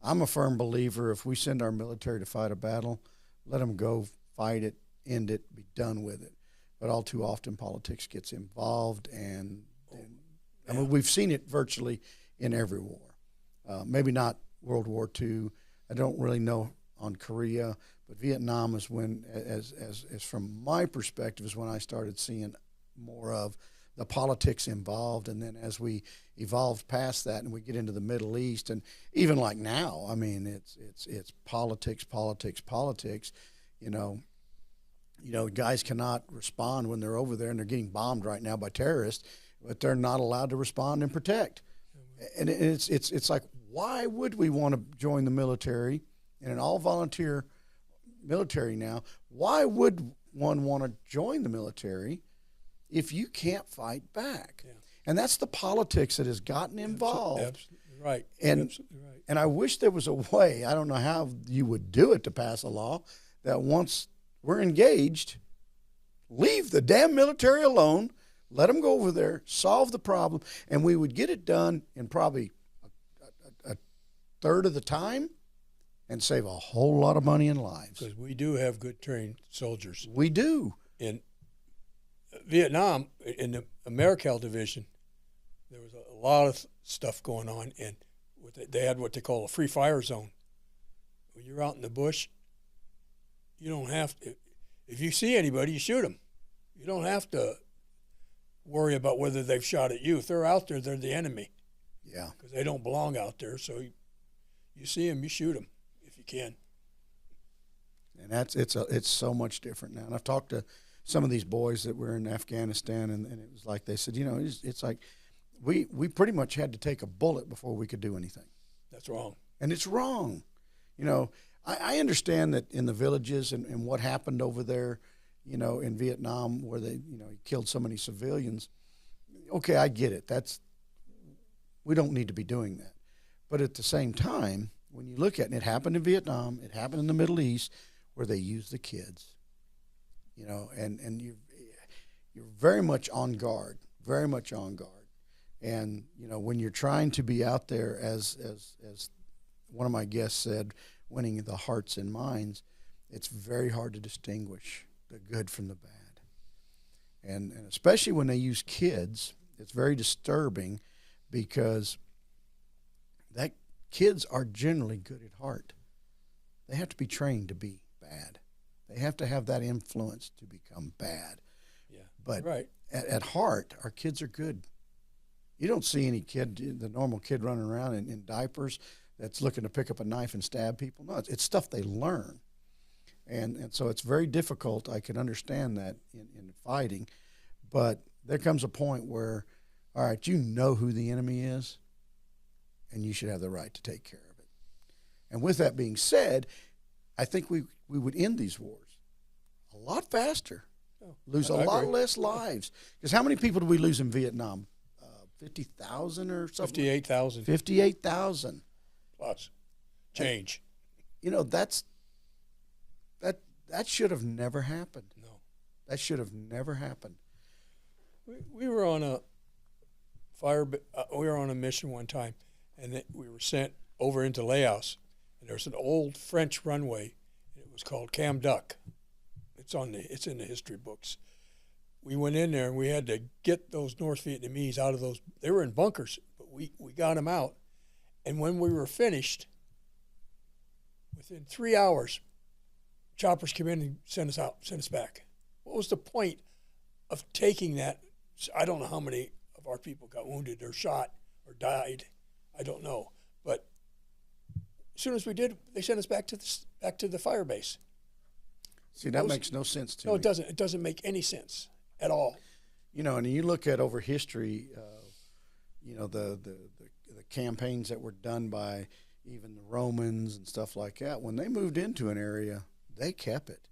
I'm a firm believer, if we send our military to fight a battle, let them go fight it, end it, be done with it. But all too often, politics gets involved, and I mean, we've seen it virtually in every war. Maybe not World War II. I don't really know on Korea, but Vietnam is when, as from my perspective, is when I started seeing more of the politics involved. And then as we evolved past that and we get into the Middle East, and even like now, I mean, it's politics. You know, guys cannot respond when they're over there and they're getting bombed right now by terrorists, but they're not allowed to respond and protect. And it's like, why would we want to join the military, in an all-volunteer military now? Why would one want to join the military if you can't fight back? Yeah. And that's the politics that has gotten involved. Absolutely right. Absolutely right. And I wish there was a way, I don't know how you would do it, to pass a law that once we're engaged, leave the damn military alone, let them go over there, solve the problem, and we would get it done in probably a third of the time and save a whole lot of money and lives. Because we do have good trained soldiers. We do. In Vietnam, in the Americal division, there was a lot of stuff going on, and they had what they call a free fire zone. When you're out in the bush, you don't have to, if you see anybody, you shoot them. You don't have to worry about whether they've shot at you. If they're out there, they're the enemy. Yeah. Because they don't belong out there. So you see them, you shoot them if you can. And it's so much different now. And I've talked to some of these boys that were in Afghanistan, and it was like they said, it's like we pretty much had to take a bullet before we could do anything. That's wrong. And it's wrong. I understand that in the villages and what happened over there, in Vietnam, where they, killed so many civilians. Okay, I get it. We don't need to be doing that. But at the same time, when you look at it, and it happened in Vietnam, it happened in the Middle East, where they use the kids, and you're very much on guard, very much on guard. And, when you're trying to be out there, as one of my guests said, winning the hearts and minds, it's very hard to distinguish the good from the bad. And especially when they use kids, it's very disturbing, because that kids are generally good at heart. They have to be trained to be bad. They have to have that influence to become bad. Yeah, but right. At heart, our kids are good. You don't see any kid, the normal kid, running around in diapers that's looking to pick up a knife and stab people. No, it's stuff they learn. And so it's very difficult. I can understand that in fighting. But there comes a point where, all right, you know who the enemy is, and you should have the right to take care of it. And with that being said, I think we would end these wars a lot faster, lose a lot less lives. Because how many people did we lose in Vietnam? 50,000 or something? 58,000. 58,000. Plus change. And, that should have never happened. No. That should have never happened. We were on a we were on a mission one time, and we were sent over into Laos, and there was an old French runway, and it was called Cam Duck. It's in the history books. We went in there, and we had to get those North Vietnamese out of those. They were in bunkers, but we got them out. And when we were finished, within 3 hours, choppers came in and sent us back. What was the point of taking that? I don't know how many of our people got wounded or shot or died. I don't know. But as soon as we did, they sent us back to the fire base. See, that makes no sense to me. No, it doesn't. It doesn't make any sense at all. And you look at over history, the campaigns that were done by even the Romans and stuff like that. When they moved into an area, they kept it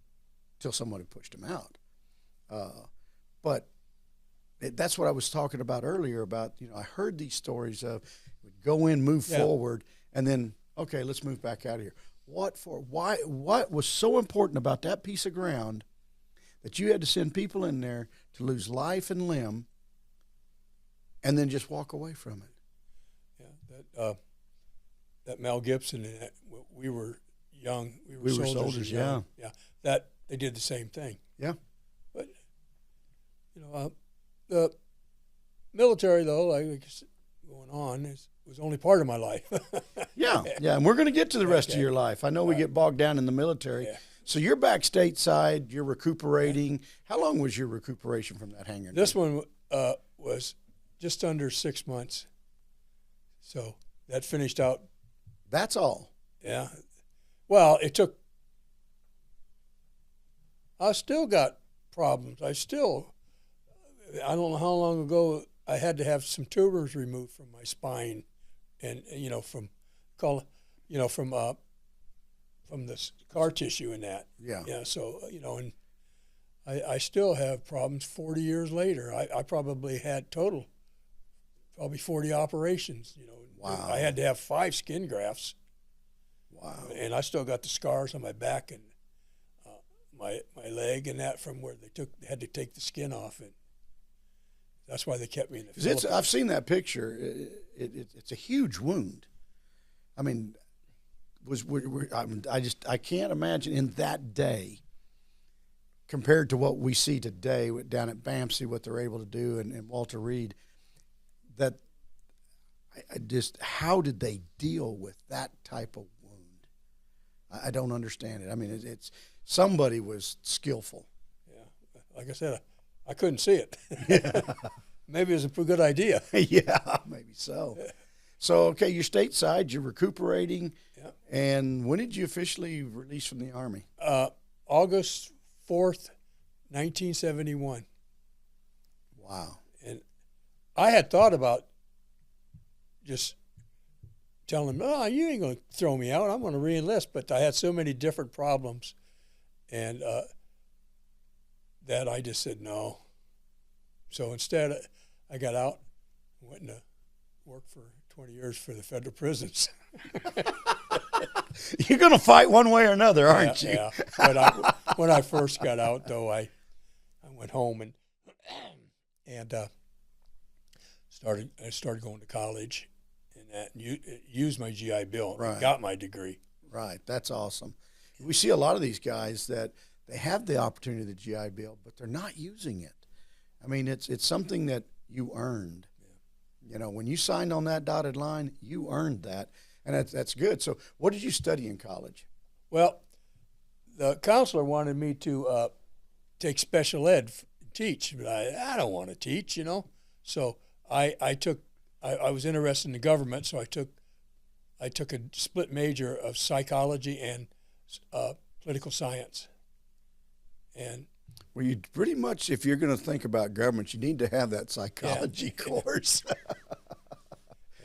till somebody pushed them out. But that's what I was talking about earlier about, I heard these stories of we'd go in, move forward, and then, okay, let's move back out of here. What was so important about that piece of ground that you had to send people in there to lose life and limb and then just walk away from it? Yeah, that Mel Gibson, we were young. We were soldiers, yeah. Yeah, that they did the same thing. Yeah. But, the military, though, like going on, was only part of my life. Yeah, and we're going to get to the rest of your life. I know we get bogged down in the military. Yeah. So you're back stateside, you're recuperating. Yeah. How long was your recuperation from that hangar? This one was just under 6 months. So that finished out. That's all? Yeah. Well, it took – I still got problems. I don't know how long ago I had to have some tumors removed from my spine, and from the scar tissue and that. Yeah. Yeah. So and I still have problems 40 years later. I probably had total 40 operations. Wow. I had to have 5 skin grafts. Wow. And I still got the scars on my back and my leg and that from where they had to take the skin off, and that's why they kept me in the Philippines. I've seen that picture. It's a huge wound. I mean, I can't imagine in that day compared to what we see today down at BAMC, what they're able to do, and Walter Reed. That how did they deal with that type of wound? I don't understand it. I mean, it's somebody was skillful. Yeah, like I said, I couldn't see it. Yeah. Maybe it was a pretty good idea. Yeah, maybe so. So, okay, you're stateside, you're recuperating. Yeah. And when did you officially release from the Army? August 4th, 1971. Wow. And I had thought about just telling him, "Oh, you ain't going to throw me out. I'm going to re-enlist." But I had so many different problems, and that I just said no. So instead, I got out and went to work for 20 years for the federal prisons. You're going to fight one way or another, aren't you? Yeah. But when I first got out, though, I went home and started going to college and that, and used my GI Bill and got my degree. Right. That's awesome. We see a lot of these guys that they have the opportunity of the GI Bill, but they're not using it. I mean, it's something that you earned. Yeah. You know, when you signed on that dotted line, you earned that, and that's good. So what did you study in college? Well, the counselor wanted me to take special ed and teach, but I don't want to teach, you know. So I was interested in the government, so I took a split major of psychology and political science. And well, you pretty much, if you're going to think about government, you need to have that psychology course.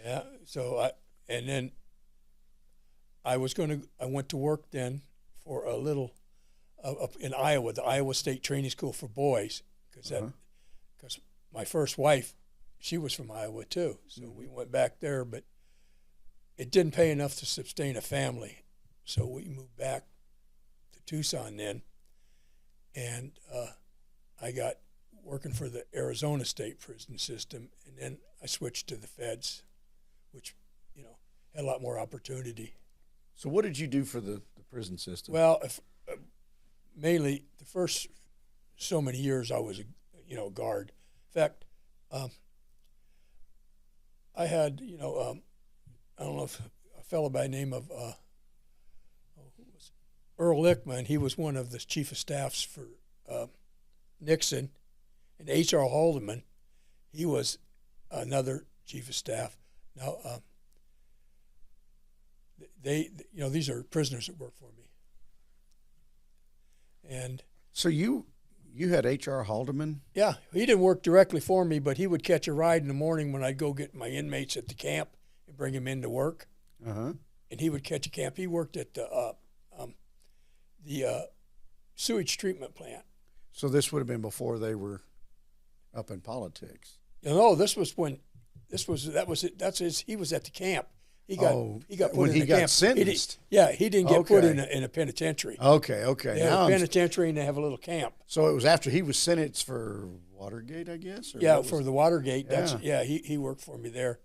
Yeah. So I went to work then for a little up in Iowa, the Iowa State Training School for Boys, because my first wife, she was from Iowa too, so we went back there, but it didn't pay enough to sustain a family, so we moved back to Tucson then, and I got working for the Arizona State Prison System, and then I switched to the feds, which, you know, had a lot more opportunity. So what did you do for the prison system? Well, mainly the first so many years I was a guard. In fact, I had, I don't know if a fellow by the name of Earl Lickman, he was one of the chief of staffs for Nixon, and H.R. Haldeman, he was another chief of staff. Now, these are prisoners that work for me. And so you had H.R. Haldeman? Yeah, he didn't work directly for me, but he would catch a ride in the morning when I'd go get my inmates at the camp and bring them into work. Uh-huh. And he would catch a camp. He worked at the sewage treatment plant. So this would have been before they were up in politics. No, he was at the camp. He got put when in he the got camp. sentenced. He didn't get put in a penitentiary. Okay. They have a penitentiary and they have a little camp. So it was after he was sentenced for Watergate, I guess? Or for the Watergate. He worked for me there.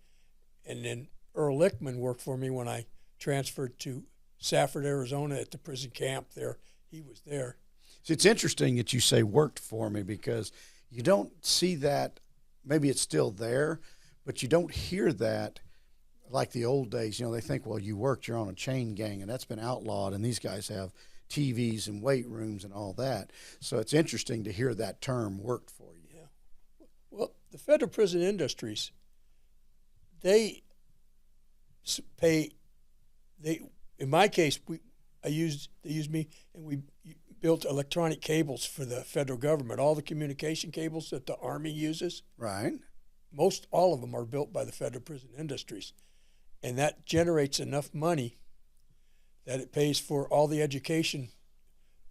And then Earl Lickman worked for me when I transferred to Safford, Arizona at the prison camp there. He was there. So it's interesting that you say worked for me, because you don't see that. Maybe it's still there, but you don't hear that like the old days. They think, well, you worked, you're on a chain gang, and that's been outlawed, and these guys have TVs and weight rooms and all that. So it's interesting to hear that term, worked for you. Yeah. Well, the federal prison industries, they pay. In my case, they used me, and we built electronic cables for the federal government. All the communication cables that the Army uses, right? All of them are built by the federal prison industries, and that generates enough money that it pays for all the education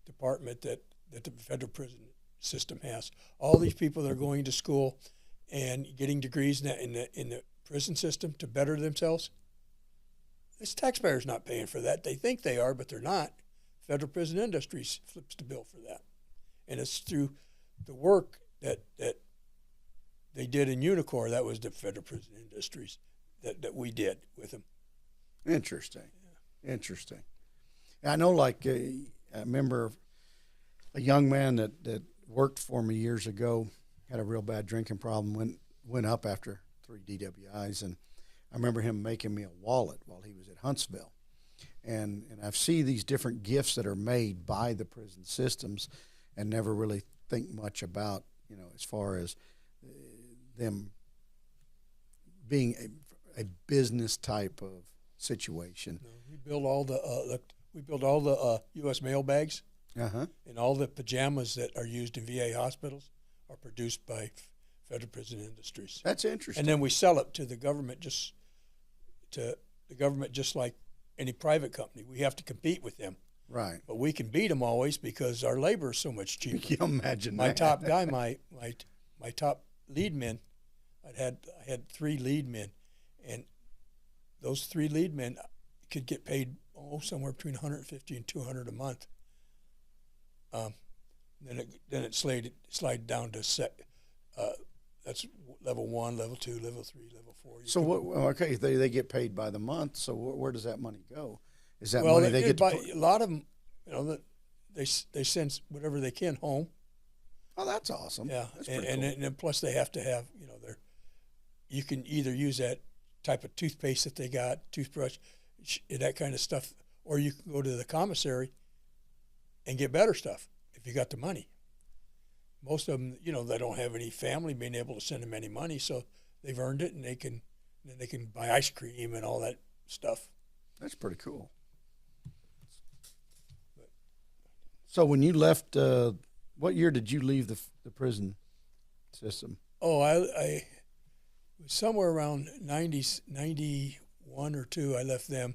department that the federal prison system has. All these people that are going to school and getting degrees in the prison system to better themselves. This taxpayer's not paying for that. They think they are, but they're not. Federal prison industries flips the bill for that. And it's through the work that they did in Unicor, that was the federal prison industries that we did with them. Interesting. Yeah. Interesting. I know, I remember a young man that worked for me years ago, had a real bad drinking problem, went up after 3 DWIs, and I remember him making me a wallet while he was at Huntsville. And I see these different gifts that are made by the prison systems and never really think much about, as far as them being a business type of situation. No, we build all the U.S. mail bags. Uh-huh. And all the pajamas that are used in VA hospitals are produced by Federal Prison Industries. That's interesting. And then we sell it to the government just like any private company. We have to compete with them. Right. But we can beat them always because our labor is so much cheaper. You can imagine My that. top guy, my top lead men, I had 3 lead men, and those 3 lead men could get paid somewhere between $150 and $200 a month. Then it slid down to that's level 1, level 2, level 3, level 4. So okay, they get paid by the month. So where does that money go? Is that well, money they get to put? A lot of them, they send whatever they can home. Oh, that's awesome. Yeah, that's and plus they have to have you can either use that type of toothpaste that they got, toothbrush, that kind of stuff, or you can go to the commissary and get better stuff if you got the money. Most of them, they don't have any family being able to send them any money, so they've earned it, and they can buy ice cream and all that stuff. That's pretty cool. So when you left, what year did you leave the prison system? Oh, I was somewhere around 91 or 2. I left them,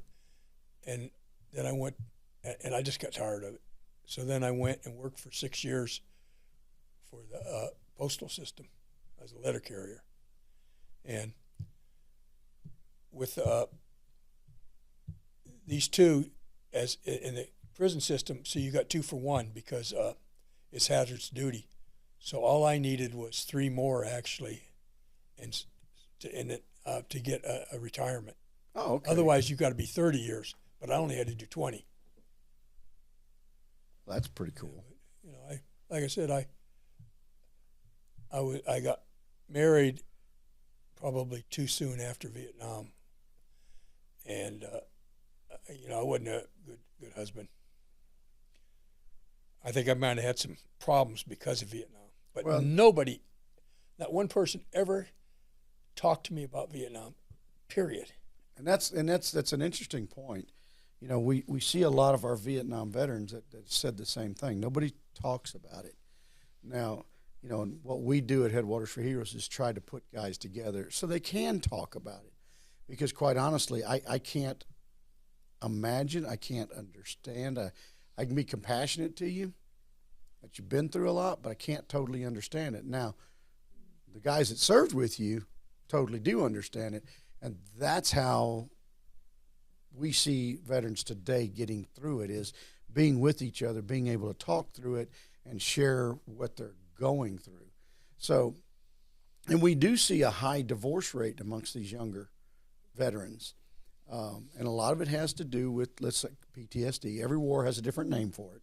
and then I went, and I just got tired of it. So then I went and worked for 6 years for the postal system as a letter carrier. And with these 2, as in the prison system, so you got 2 for 1 because it's hazardous duty. So all I needed was 3 more actually, and to get a retirement. Oh, okay. Otherwise, you got to be 30 years, but I only had to do 20. Well, that's pretty cool. Like I said, I got married probably too soon after Vietnam, and I wasn't a good husband. I think I might have had some problems because of Vietnam, but nobody, not one person ever talked to me about Vietnam, period. And that's an interesting point. We see a lot of our Vietnam veterans that said the same thing. Nobody talks about it. Now, what we do at Headwaters for Heroes is try to put guys together so they can talk about it. Because quite honestly, I can't imagine, I can't understand. I can be compassionate to you that you've been through a lot, but I can't totally understand it. Now, the guys that served with you totally do understand it, and that's how we see veterans today getting through it, is being with each other, being able to talk through it and share what they're going through. So, and we do see a high divorce rate amongst these younger veterans. And a lot of it has to do with, let's say, PTSD. Every war has a different name for it.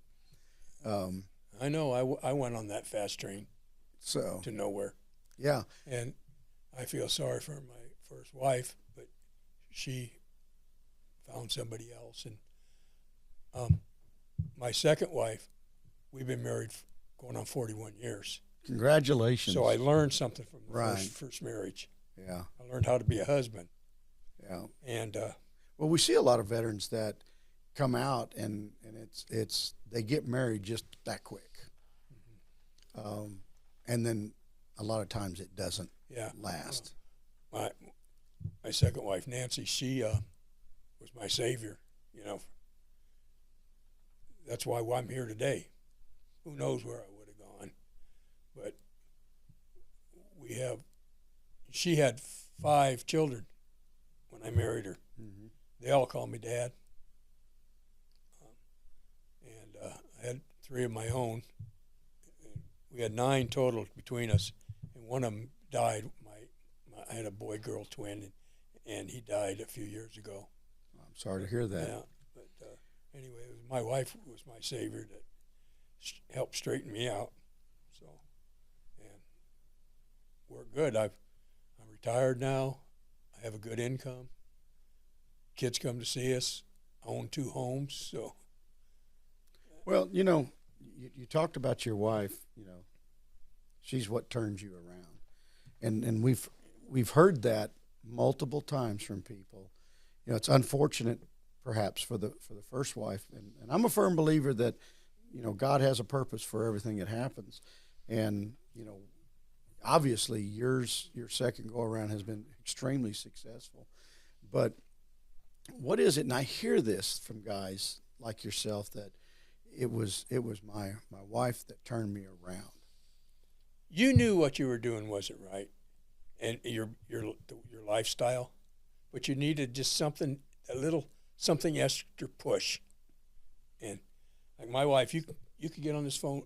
I know. I went on that fast train to nowhere. Yeah. And I feel sorry for my first wife, but she found somebody else. And my second wife, we've been married going on 41 years. Congratulations. So I learned something from the Right. first marriage. Yeah. I learned how to be a husband. Yeah. And well, we see a lot of veterans that come out and it's they get married just that quick. And then a lot of times it doesn't last. My second wife, Nancy, she was my savior. That's why I'm here today. Who knows where I would have gone? But she had 5 children when I married her. Mm-hmm. They all call me Dad. And I had 3 of my own. We had 9 total between us, and one of them died. I had a boy-girl twin, and he died a few years ago. I'm sorry to hear that. Yeah, but anyway, my wife was my savior that helped straighten me out. So, and we're good. I'm retired now. I have a good income. Kids come to see us. I own 2 homes. So, well, you talked about your wife. She's what turns you around, and we've heard that multiple times from people. It's unfortunate, perhaps, for the first wife, and I'm a firm believer that God has a purpose for everything that happens. And, obviously your second go around has been extremely successful. But what is it? And I hear this from guys like yourself, that it was my wife that turned me around. You knew what you were doing wasn't right, and your lifestyle, but you needed just something extra push. And like my wife, you could get on this phone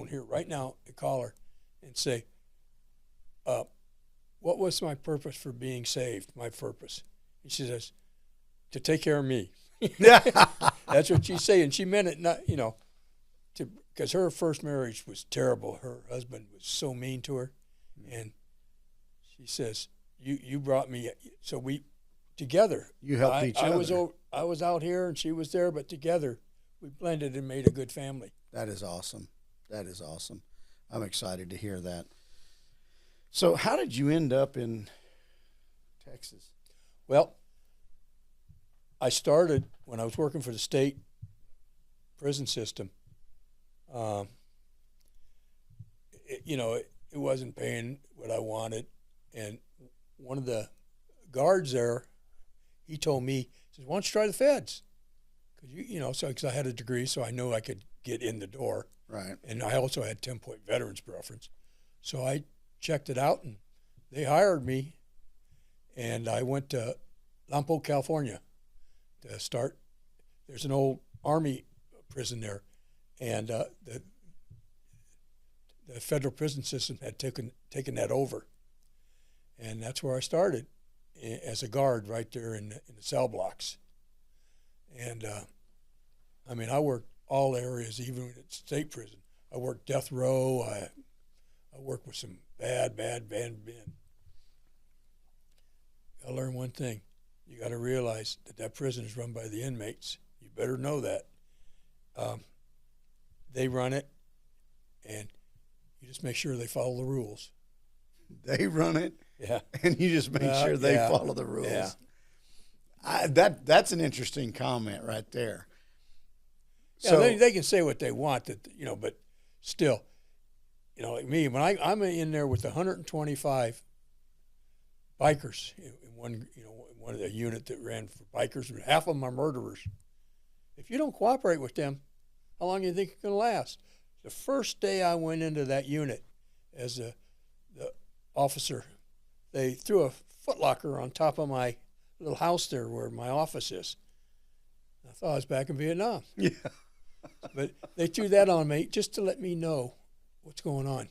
here right now and call her and say, what was my purpose for being saved? My purpose. And she says, to take care of me. That's what she say, and she meant it not, because her first marriage was terrible. Her husband was so mean to her, and she says, "You brought me, so we together. You helped each other. I was out here, and she was there, but together we blended and made a good family." That is awesome. That is awesome. I'm excited to hear that. So, how did you end up in Texas? Well, I started when I was working for the state prison system. It wasn't paying what I wanted, and one of the guards there, he told me, he says, "Why don't you try the feds?" Because I had a degree, so I knew I could get in the door. Right. And I also had 10-point veterans preference, so I checked it out, and they hired me, and I went to Lompoc, California, to start. There's an old Army prison there, and the federal prison system had taken that over, and that's where I started as a guard right there in the cell blocks. And I worked all areas, even at state prison. I worked death row. I worked with some bad men. I learned one thing. You got to realize that prison is run by the inmates. You better know that. They run it, and you just make sure they follow the rules. They run it, yeah, and you just make sure they follow the rules. Yeah. That's an interesting comment right there. Yeah, so they can say what they want, but still, like me, when I'm in there with 125 bikers in one of the unit that ran for bikers, half of them are murderers. If you don't cooperate with them, how long do you think it's going to last? The first day I went into that unit as the officer, they threw a footlocker on top of my little house there where my office is. I thought I was back in Vietnam. Yeah. But they threw that on me just to let me know what's going on.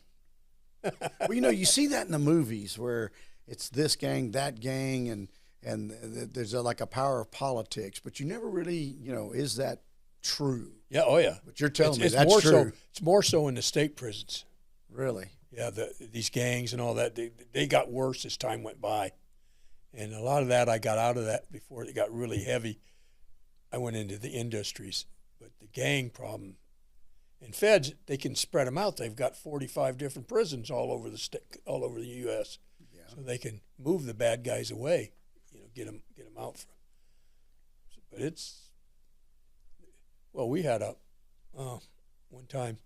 Well, you see that in the movies where it's this gang, that gang, and there's like a power of politics, but you never really, is that true? Yeah, oh yeah. But you're telling me it's that's more true. It's more so in the state prisons. Really? Yeah, these gangs and all that, they got worse as time went by. And a lot of that, I got out of that before it got really heavy. I went into the industries. But the gang problem, in feds, they can spread them out. They've got 45 different prisons all over the U.S. Yeah. So they can move the bad guys away, get them out. But we had one time,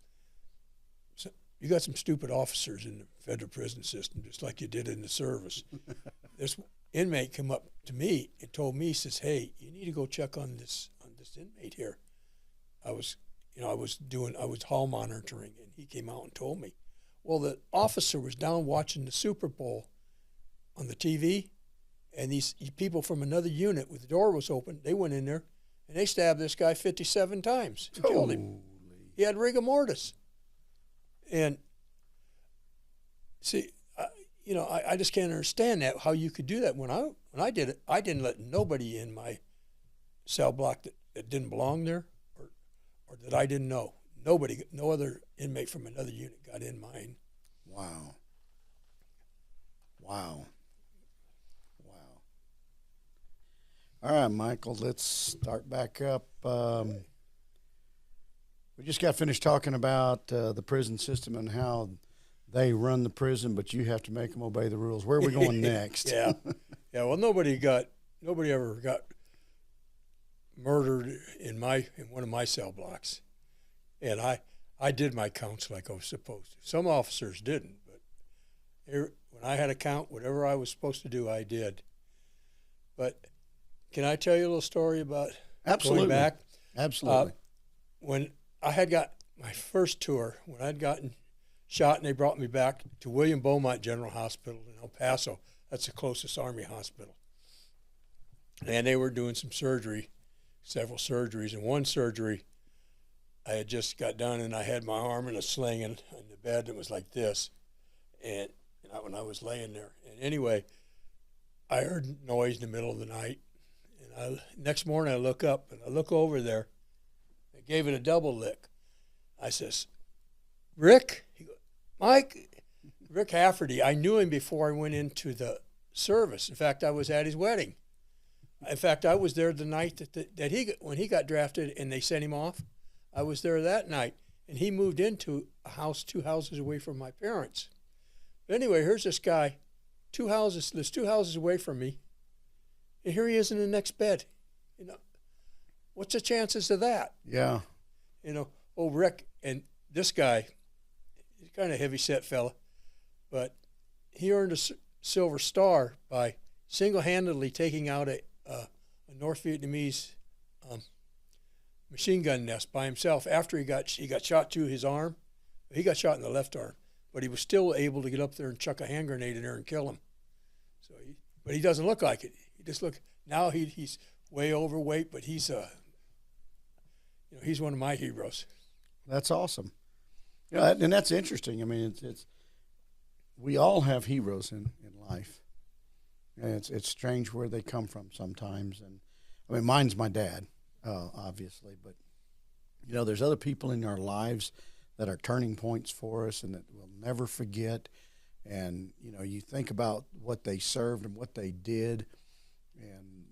you got some stupid officers in the federal prison system, just like you did in the service. This inmate came up to me and told me, he says, "Hey, you need to go check on this inmate here." I was hall monitoring, and he came out and told me. Well, the officer was down watching the Super Bowl on the TV, and these people from another unit, with the door was open, they went in there, and they stabbed this guy 57 times and killed him. He had rigor mortis. And see, I just can't understand that, how you could do that. When I did it, I didn't let nobody in my cell block that didn't belong there, or that I didn't know. Nobody, no other inmate from another unit got in mine. Wow. All right, Michael, let's start back up. We just got finished talking about the prison system and how they run the prison, but you have to make them obey the rules. Where are we going next? Yeah. Well, nobody ever got murdered in one of my cell blocks, And I did my counts like I was supposed to. Some officers didn't, but when I had a count, whatever I was supposed to do, I did. But can I tell you a little story about Absolutely. going back? Absolutely. When I had got my first tour, when I'd gotten shot and they brought me back to William Beaumont General Hospital in El Paso, that's the closest Army hospital. And they were doing some surgery, several surgeries. And one surgery, I had just got done and I had my arm in a sling in the bed and it was like this. And when I was laying there. And anyway, I heard noise in the middle of the night. And next morning I look up and I look over there. I gave it a double lick. I says, Rick? He goes, Mike? Rick Hafferty. I knew him before I went into the service. In fact, I was at his wedding. In fact, I was there the night when he got drafted and they sent him off. I was there that night, and he moved into a house 2 houses away from my parents. But anyway, here's this guy, lives 2 houses away from me, and here he is in the next bed. You know, what's the chances of that? Yeah. You know, Rick, and this guy, he's kind of a heavy-set fella, but he earned a Silver Star by single-handedly taking out a North Vietnamese machine gun nest by himself after he got shot to his arm. He got shot in the left arm, but he was still able to get up there and chuck a hand grenade in there and kill him. So, but he doesn't look like it. He just now he's way overweight, but he's he's one of my heroes. That's awesome. Yeah, and that's interesting. I mean, it's we all have heroes in life. And it's strange where they come from sometimes. And I mean, mine's my dad, obviously, but there's other people in our lives that are turning points for us and that we'll never forget. And you think about what they served and what they did, and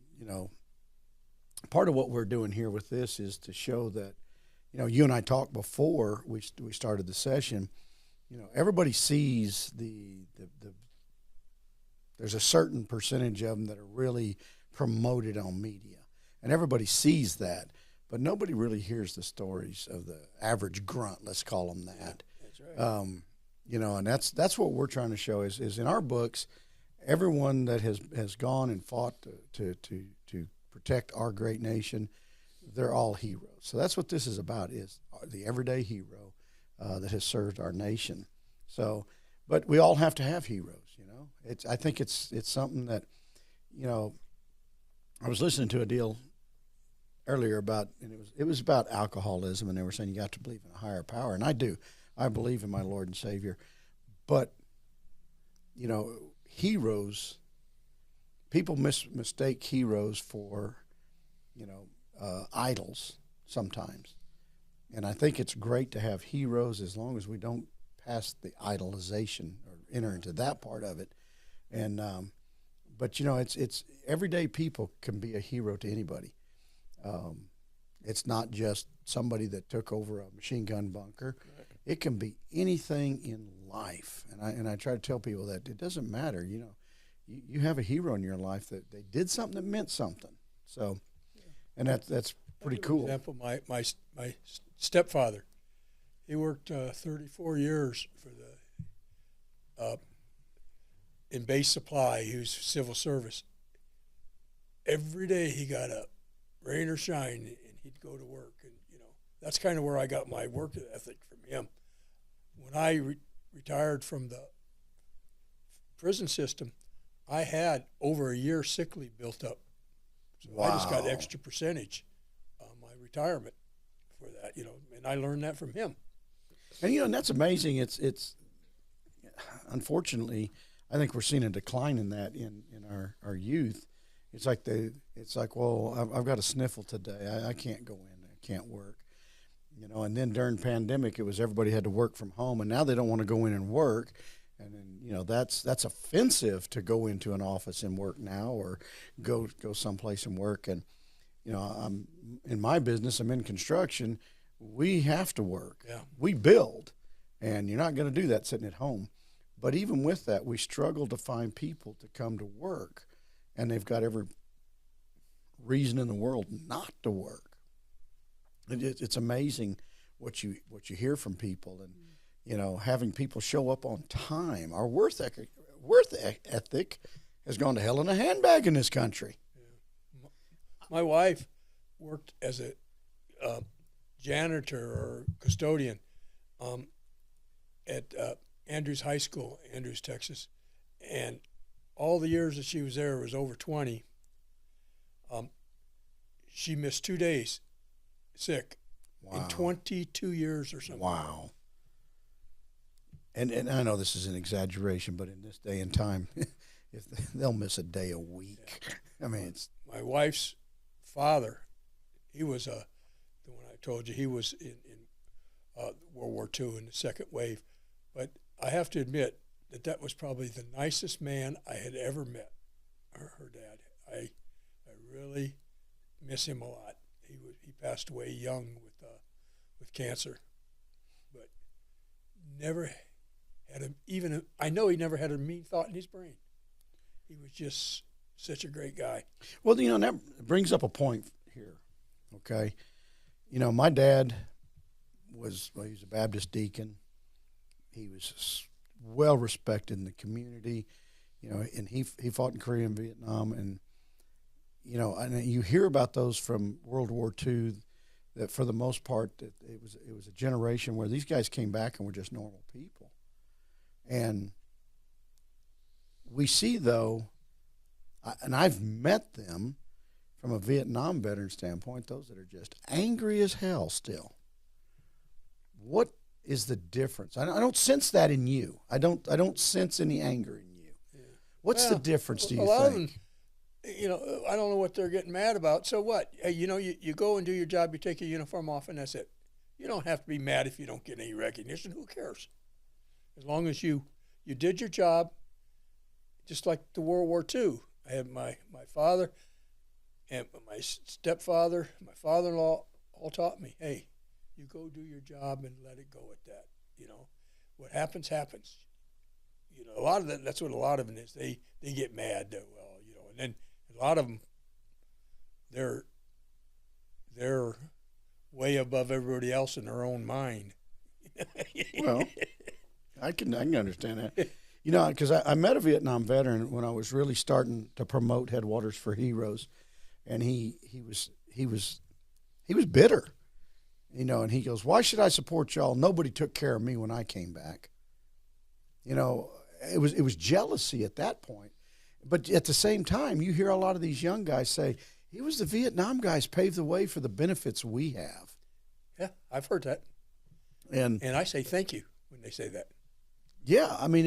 part of what we're doing here with this is to show that you and I talked before we started the session. Everybody sees there's a certain percentage of them that are really promoted on media, and everybody sees that, but nobody really hears the stories of the average grunt. Let's call them that. That's right. And that's what we're trying to show is in our books, everyone that has gone and fought to protect our great nation, they're all heroes. So that's what this is about, is the everyday hero that has served our nation. So, but we all have to have heroes. I think it's something that, I was listening to a deal earlier about, and it was about alcoholism, and they were saying you got to believe in a higher power, and I do. I believe in my Lord and Savior, but heroes, people mistake heroes for idols sometimes, and I think it's great to have heroes as long as we don't pass the idolization or enter into that part of it. And but it's everyday people can be a hero to anybody. It's not just somebody that took over a machine gun bunker. Correct. It can be anything in life, and I try to tell people that it doesn't matter. You have a hero in your life that they did something that meant something. So, and that's pretty cool. For example, my stepfather, he worked 34 years for the in base supply. He was civil service. Every day he got up, rain or shine, and he'd go to work. And that's kind of where I got my work ethic from him. When I retired from the prison system, I had over a year sick leave built up. So wow. I just got extra percentage on my retirement for that, and I learned that from him. And and that's amazing. It's unfortunately, I think we're seeing a decline in that in our youth. It's like well, I've got a sniffle today. I can't go in. I can't work. And then during pandemic, it was everybody had to work from home, and now they don't want to go in and work. And then that's offensive to go into an office and work now, or go someplace and work. And I'm in my business. I'm in construction. We have to work. Yeah. We build, and you're not going to do that sitting at home. But even with that, we struggle to find people to come to work, and they've got every reason in the world not to work. It's amazing what you hear from people, and you know, having people show up on time. Our worth ethic has gone to hell in a handbag in this country. Yeah. My wife worked as a janitor or custodian at Andrews High School, Andrews, Texas, and all the years that she was there, it was over 20. She missed 2 days sick in 22 years or something. Wow. And I know this is an exaggeration, but in this day and time, if they'll miss a day a week. I mean, it's my wife's father. He was the one I told you. He was in World War II in the second wave. But I have to admit that was probably the nicest man I had ever met. Her dad. I really miss him a lot. He passed away young with cancer, but never had I know he never had a mean thought in his brain. He was just such a great guy. Well, you know, that brings up a point here, okay? You know, my dad he was a Baptist deacon. He was well respected in the community, you know, and he fought in Korea and Vietnam, and you know, and you hear about those from World War II. That for the most part, that it was a generation where these guys came back and were just normal people, and we see though, and I've met them from a Vietnam veteran standpoint, those that are just angry as hell still. What is the difference? I don't sense that in you. I don't sense any anger in you. Yeah. What's the difference, do you think? A lot of them, you know, I don't know what they're getting mad about. So what? You know, you go and do your job, you take your uniform off, and that's it. You don't have to be mad if you don't get any recognition. Who cares? As long as you did your job, just like the World War II. I had my father and my stepfather, my father-in-law all taught me, hey, you go do your job and let it go at that. You know, what happens, happens. You know, a lot of that's what a lot of it is. They get mad, well, you know, and then a lot of them, they're way above everybody else in their own mind. Well, I can understand that. You know, because I met a Vietnam veteran when I was really starting to promote Headwaters for Heroes, and he was bitter, you know, and he goes, "Why should I support y'all? Nobody took care of me when I came back." You know, it was jealousy at that point. But at the same time, you hear a lot of these young guys say, "It was the Vietnam guys paved the way for the benefits we have." Yeah, I've heard that, and I say thank you when they say that. Yeah, I mean,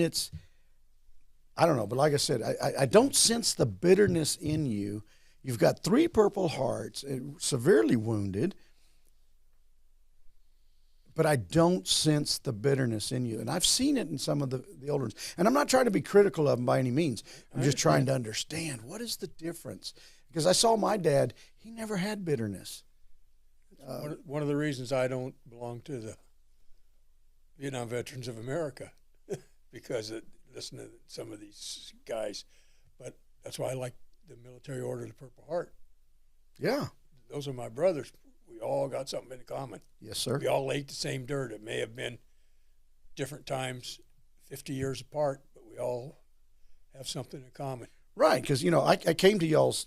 I don't know, but like I said, I don't sense the bitterness in you. You've got 3 Purple Hearts, severely wounded, but I don't sense the bitterness in you. And I've seen it in some of the older ones. And I'm not trying to be critical of them by any means. I'm just trying to understand what is the difference. Because I saw my dad, he never had bitterness. One of the reasons I don't belong to the Vietnam Veterans of America, because listen to some of these guys. But that's why I like the Military Order of the Purple Heart. Yeah. Those are my brothers. We all got something in common. Yes, sir. We all ate the same dirt. It may have been different times, 50 years apart, but we all have something in common. Right, because, you know, I came to y'all's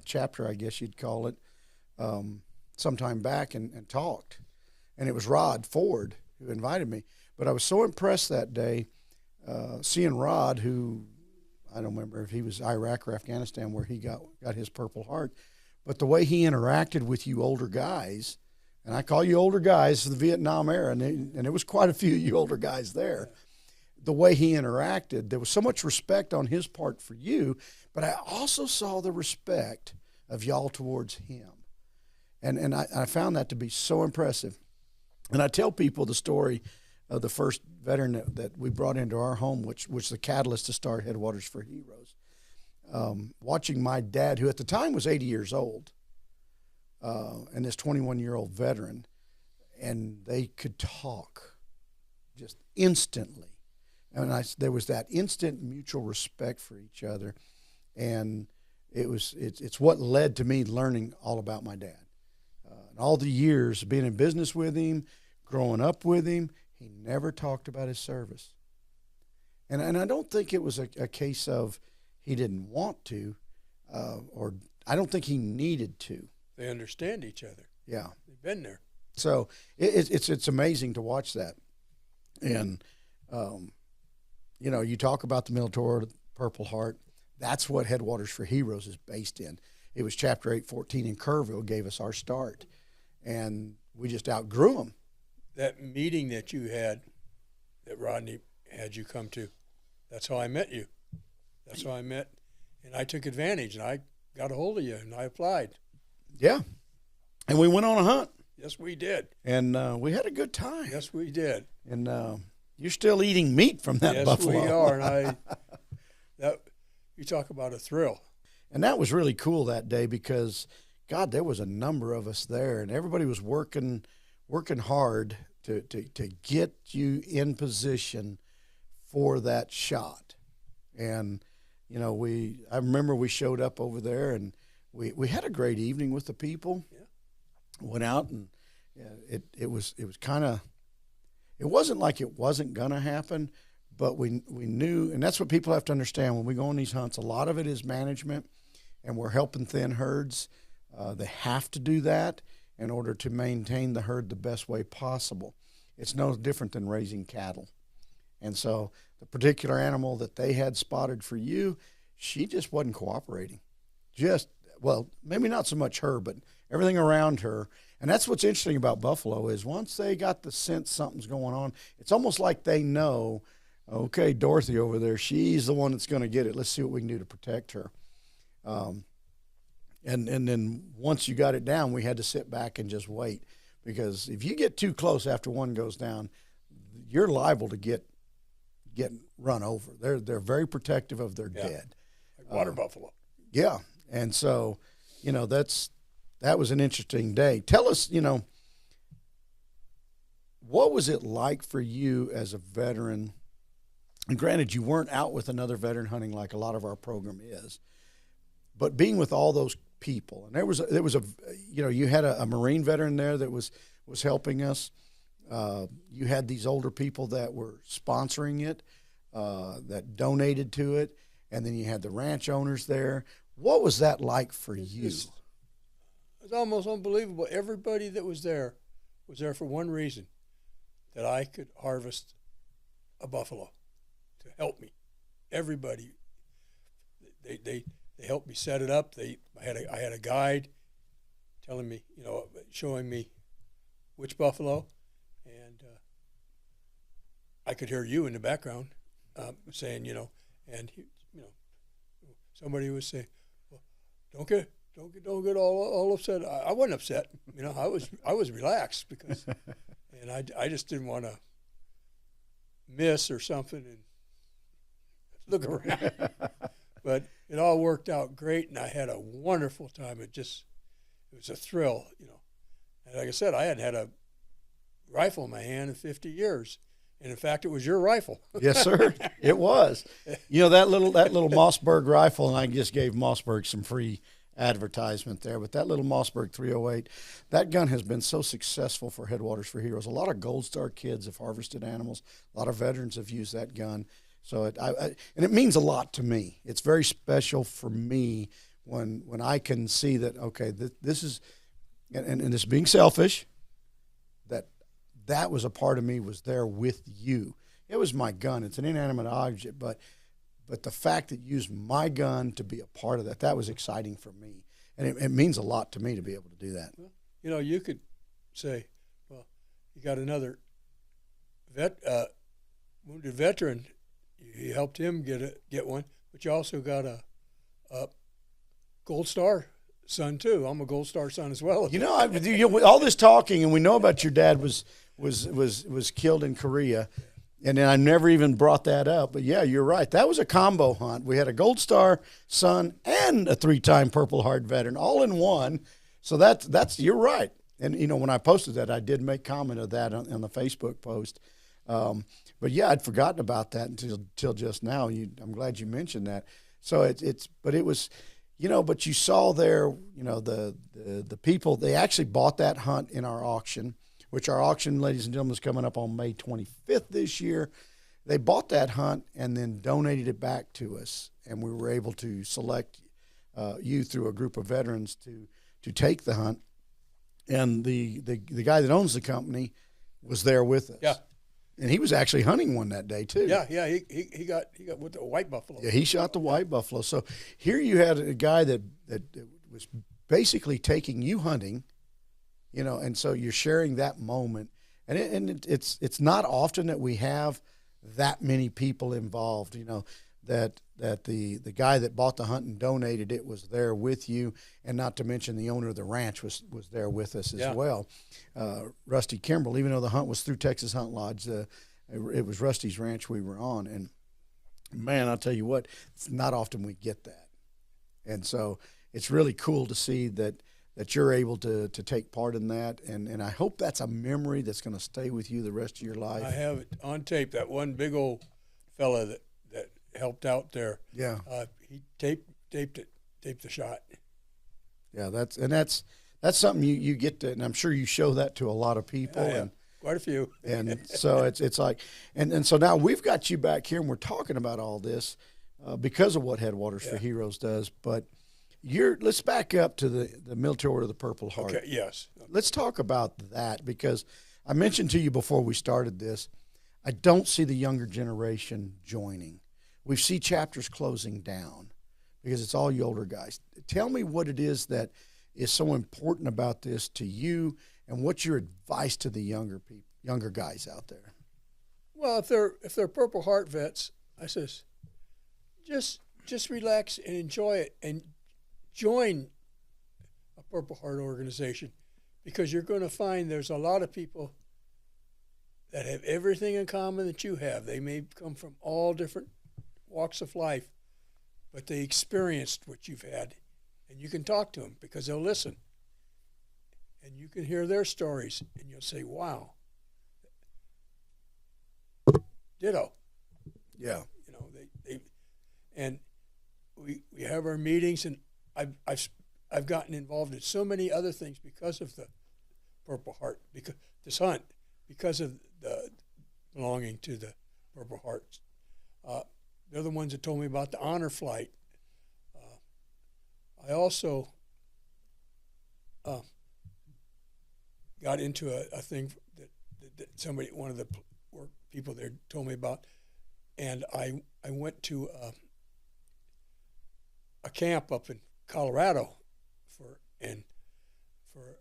chapter, I guess you'd call it, sometime back and talked. And it was Rod Ford who invited me. But I was so impressed that day seeing Rod, who I don't remember if he was Iraq or Afghanistan where he got his Purple Heart, but the way he interacted with you older guys, and I call you older guys for the Vietnam era, and there was quite a few of you older guys there. The way he interacted, there was so much respect on his part for you, but I also saw the respect of y'all towards him. And I found that to be so impressive. And I tell people the story of the first veteran that we brought into our home, which was the catalyst to start Headwaters for Heroes. Watching my dad, who at the time was 80 years old, and this 21-year-old veteran, and they could talk just instantly. And there was that instant mutual respect for each other, and it's what led to me learning all about my dad. And all the years being in business with him, growing up with him, he never talked about his service. And I don't think it was a case of he didn't want to, or I don't think he needed to. They understand each other. Yeah. They've been there. So it's amazing to watch that. And, you know, you talk about the military, Purple Heart. That's what Headwaters for Heroes is based in. It was Chapter 814 in Kerrville gave us our start. And we just outgrew them. That meeting that you had, that Rodney had you come to, that's how I met you. That's how I met. And I took advantage, and I got a hold of you, and I applied. Yeah. And we went on a hunt. Yes, we did. And we had a good time. Yes, we did. And you're still eating meat from that buffalo. Yes, we are. And you talk about a thrill. And that was really cool that day because, God, there was a number of us there, and everybody was working hard to get you in position for that shot. And, you know, I remember we showed up over there, and we had a great evening with the people. Yeah. Went out, and it was kind of, it wasn't like it wasn't going to happen, but we knew, and that's what people have to understand when we go on these hunts. A lot of it is management, and we're helping thin herds. They have to do that in order to maintain the herd the best way possible. It's no different than raising cattle. And so the particular animal that they had spotted for you, she just wasn't cooperating. Well, maybe not so much her, but everything around her. And that's what's interesting about buffalo is once they got the sense something's going on, it's almost like they know, okay, Dorothy over there, she's the one that's going to get it. Let's see what we can do to protect her. And then once you got it down, we had to sit back and just wait, because if you get too close after one goes down, you're liable to get run over. They're very protective of their dead. Like water buffalo. Yeah. And so, you know, that was an interesting day. Tell us, you know, what was it like for you as a veteran? And granted, you weren't out with another veteran hunting like a lot of our program is, but being with all those people, and there was a you know, you had a Marine veteran there that was helping us. You had these older people that were sponsoring it, that donated to it, and then you had the ranch owners there. What was that like for you? It was almost unbelievable. Everybody that was there for one reason, that I could harvest a buffalo to help me. Everybody, they helped me set it up. I had a guide telling me, you know, showing me which buffalo, and I could hear you in the background saying, you know, and you know, somebody was saying, well, don't get all upset. I wasn't upset, you know. I was relaxed because, and I just didn't want to miss or something and look around. But it all worked out great, and I had a wonderful time. It was a thrill, you know. And like I said, I hadn't had a rifle in my hand in 50 years. And in fact, it was your rifle. Yes, sir. It was. You know, that little Mossberg rifle, and I just gave Mossberg some free advertisement there, but that little Mossberg 308, that gun has been so successful for Headwaters for Heroes. A lot of Gold Star kids have harvested animals. A lot of veterans have used that gun. So and it means a lot to me. It's very special for me when I can see that, okay, this is, and this being selfish, that was a part of me was there with you. It was my gun. It's an inanimate object, but the fact that you used my gun to be a part of that was exciting for me. And it means a lot to me to be able to do that. Well, you know, you could say, well, you got another wounded veteran. You helped him get one, but you also got a Gold Star son too. I'm a Gold Star son as well. You know, all this talking, and we know about your dad was killed in Korea, and then I never even brought that up. But yeah, you're right. That was a combo hunt. We had a Gold Star son and a 3-time Purple Heart veteran all in one. So that's you're right. And you know, when I posted that, I did make comment of that on the Facebook post. But yeah, I'd forgotten about that until just now. I'm glad you mentioned that. So but it was, But you saw there, the people, they actually bought that hunt in our auction, which our auction, ladies and gentlemen, is coming up on May 25th this year. They bought that hunt and then donated it back to us, and we were able to select you through a group of veterans to take the hunt. And the guy that owns the company was there with us. Yeah. And he was actually hunting one that day too. Yeah. He got with the white buffalo. Yeah, he shot the white buffalo. So here you had a guy that was basically taking you hunting, and so you're sharing that moment. And it's not often that we have that many people involved, that the guy that bought the hunt and donated it was there with you, and not to mention the owner of the ranch was there with us as well. Rusty Kimbrell, even though the hunt was through Texas Hunt Lodge, it was Rusty's ranch we were on. And, man, I'll tell you what, it's not often we get that. And so it's really cool to see that you're able to take part in that. And I hope that's a memory that's going to stay with you the rest of your life. I have it on tape, that one big old fella that helped out there. Yeah. He taped the shot. Yeah, that's something you get to, and I'm sure you show that to a lot of people. Yeah, and quite a few. And so it's like, and so now we've got you back here, and we're talking about all this because of what Headwaters for Heroes does. But let's back up to the Military Order of the Purple Heart. Okay, yes. Let's talk about that, because I mentioned to you before we started this, I don't see the younger generation joining. We see chapters closing down because it's all you older guys. Tell me what it is that is so important about this to you, and what's your advice to the younger guys out there? Well, if they're Purple Heart vets, I says, just relax and enjoy it, and join a Purple Heart organization, because you're going to find there's a lot of people that have everything in common that you have. They may come from all different walks of life, but they experienced what you've had, and you can talk to them because they'll listen, and you can hear their stories, and you'll say, wow, ditto. Yeah. They and we have our meetings, and I've gotten involved in so many other things because of the Purple Heart, because this hunt, because of the belonging to the Purple Hearts. They're the ones that told me about the honor flight. I also got into a thing that somebody, one of the work people there, told me about, and I went to a camp up in Colorado for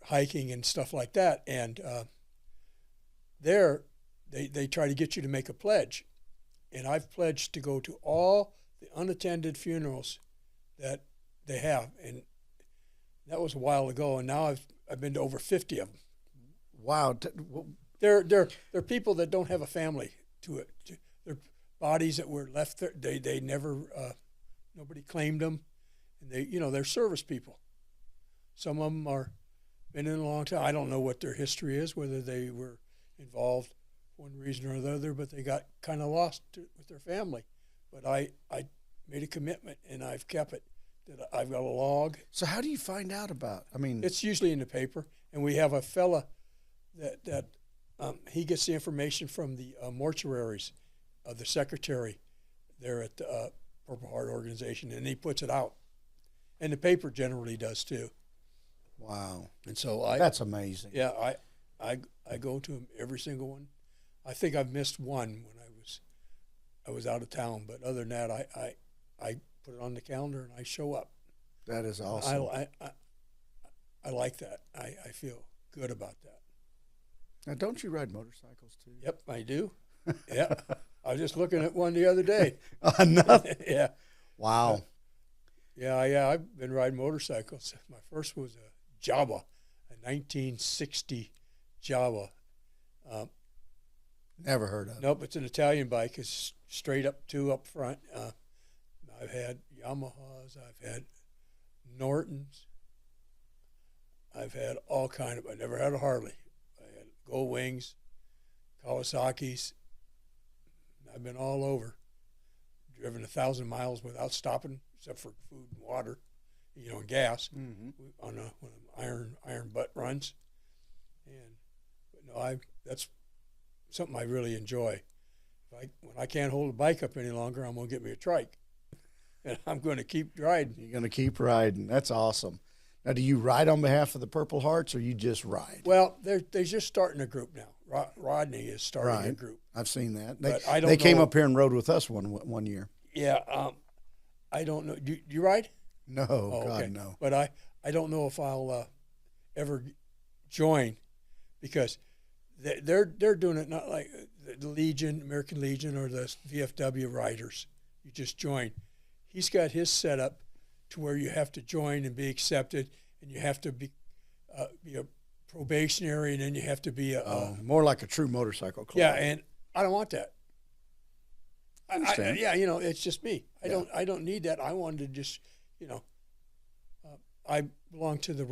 hiking and stuff like that, and there they try to get you to make a pledge. And I've pledged to go to all the unattended funerals that they have, and that was a while ago. And now I've been to over 50 of them. Wow, They're people that don't have a family to it. They're bodies that were left there. They never nobody claimed them, and they're service people. Some of them are been in a long time. I don't know what their history is, whether they were involved one reason or the other, but they got kind of lost with their family. But I made a commitment, and I've kept it. That I've got a log. So how do you find out about? It's usually in the paper, and we have a fella that he gets the information from the mortuaries of the secretary there at the Purple Heart organization, and he puts it out, and the paper generally does too. Wow! And so that's amazing. Yeah, I go to them every single one. I think I've missed one when I was out of town, but other than that, I put it on the calendar and I show up. That is awesome. I like that. I feel good about that. Now, don't you ride motorcycles too? Yep, I do. Yeah, I was just looking at one the other day. Yeah. Wow. Yeah. I've been riding motorcycles. My first was a Java, a 1960 Java. Never heard of it. Nope, it's an Italian bike. It's straight up front. I've had Yamahas. I've had Nortons. I've had all kind of. I never had a Harley. I had Gold Wings, Kawasaki's. I've been all over. Driven 1,000 miles without stopping, except for food and water. and gas Mm-hmm. on one of them iron butt runs. But no, that's something I really enjoy. When I can't hold a bike up any longer, I'm going to get me a trike, and I'm going to keep riding. You're going to keep riding. That's awesome. Now, do you ride on behalf of the Purple Hearts, or you just ride? Well, they're just starting a group now. Rodney is starting a group. I've seen that. They came up here and rode with us one year. Yeah, I don't know. Do you ride? No, God, okay. no. But I don't know if I'll ever join, because they're doing it not like the Legion, American Legion, or the VFW riders. You just join. He's got his set up to where you have to join and be accepted, and you have to be a probationary, and then you have to be more like a true motorcycle club. Yeah, and I don't want that. I understand. It's just me. I don't need that. I wanted to just, I belong to the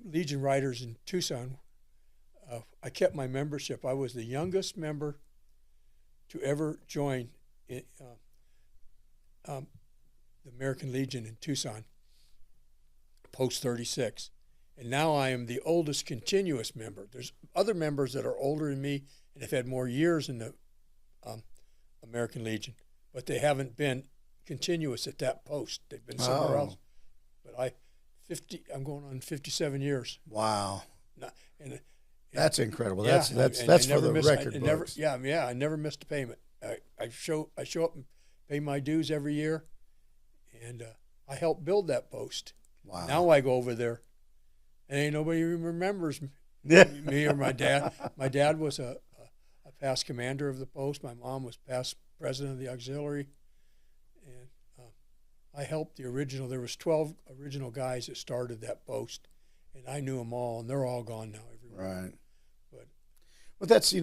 Legion Riders in Tucson. I kept my membership. I was the youngest member to ever join the American Legion in Tucson, post 36. And now I am the oldest continuous member. There's other members that are older than me and have had more years in the American Legion, but they haven't been continuous at that post. They've been somewhere else. But I'm going on 57 years. Wow. And that's incredible. Yeah, that's for the record books. I never missed a payment. I show up and pay my dues every year, and I helped build that post. Wow. Now I go over there, and ain't nobody remembers me or my dad. My dad was a past commander of the post. My mom was past president of the auxiliary, and I helped the original. There was 12 original guys that started that post, and I knew them all, and they're all gone now. Right. But that's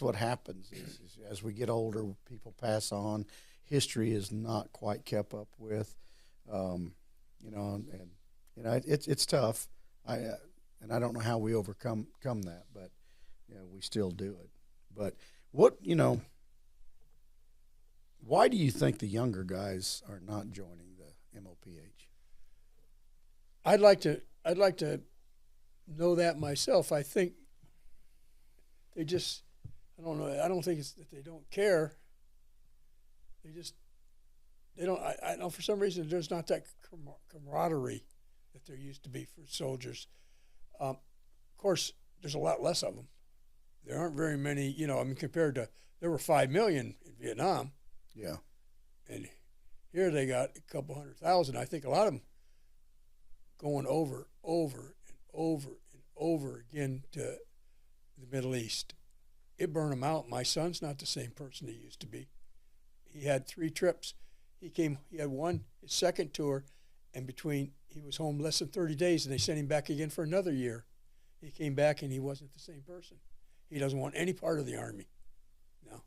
what happens is as we get older, people pass on. History is not quite kept up with, it's tough. And I don't know how we overcome that, but we still do it. But why do you think the younger guys are not joining the MOPH? I'd like to know that myself. I think they just, I don't know. I don't think it's that they don't care. They don't. I know for some reason there's not that camaraderie that there used to be for soldiers. Of course, there's a lot less of them. There aren't very many. Compared to, there were 5 million in Vietnam. Yeah. And here they got a couple 100,000. I think a lot of them going over again to the Middle East. It burned him out. My son's not the same person he used to be. He had 3 trips. He had his second tour, and he was home less than 30 days, and they sent him back again for another year. He came back, and he wasn't the same person. He doesn't want any part of the Army. No.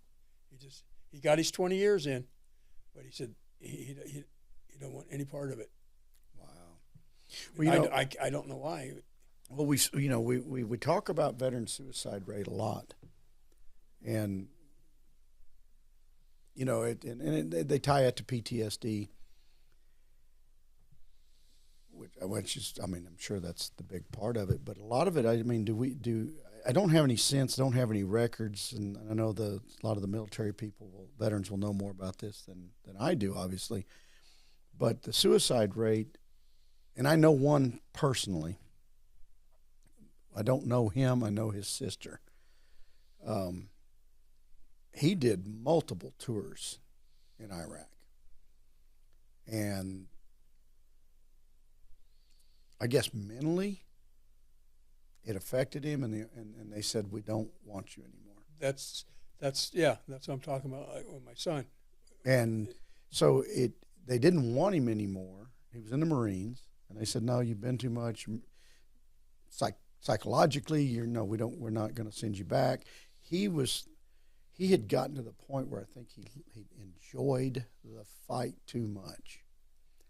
He got his 20 years in, but he said he don't want any part of it. Wow. Well, I don't know why. Well, we talk about veteran suicide rate a lot, and they tie it to PTSD, which is, I'm sure that's the big part of it, but a lot of it, I don't have any sense, don't have any records, and I know a lot of the military people, veterans will know more about this than I do, obviously, but the suicide rate, and I know one personally. I don't know him. I know his sister. He did multiple tours in Iraq. And I guess mentally it affected him, and they said, we don't want you anymore. That's what I'm talking about with my son. And so they didn't want him anymore. He was in the Marines, and they said, no, you've been too much. Psychologically, we're not going to send you back. He had gotten to the point where I think he enjoyed the fight too much.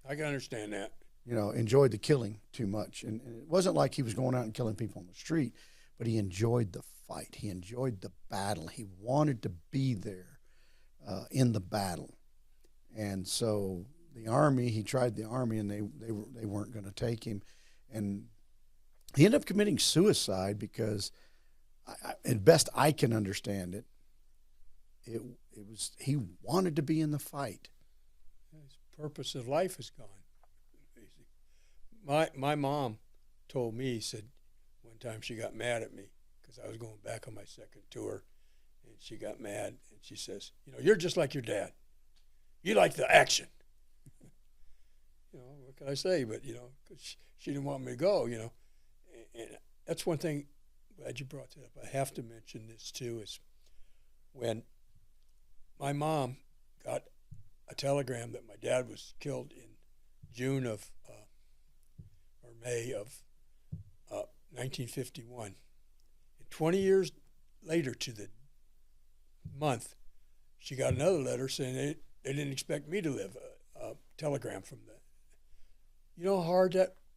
I can understand that. Enjoyed the killing too much. And it wasn't like he was going out and killing people on the street, but he enjoyed the fight. He enjoyed the battle. He wanted to be there in the battle. And so the Army. He tried the Army, and they weren't going to take him, and he ended up committing suicide because, at best I can understand it, it was he wanted to be in the fight. His purpose of life is gone. My mom told me, said one time she got mad at me because I was going back on my second tour, and she got mad, and she says, you're just like your dad. You like the action. What can I say? But, 'cause she didn't want me to go, And that's one thing, glad you brought that up. I have to mention this, too, is when my mom got a telegram that my dad was killed in June of or May of 1951. And 20 years later to the month, she got another letter saying they didn't expect me to live, a telegram from that. You know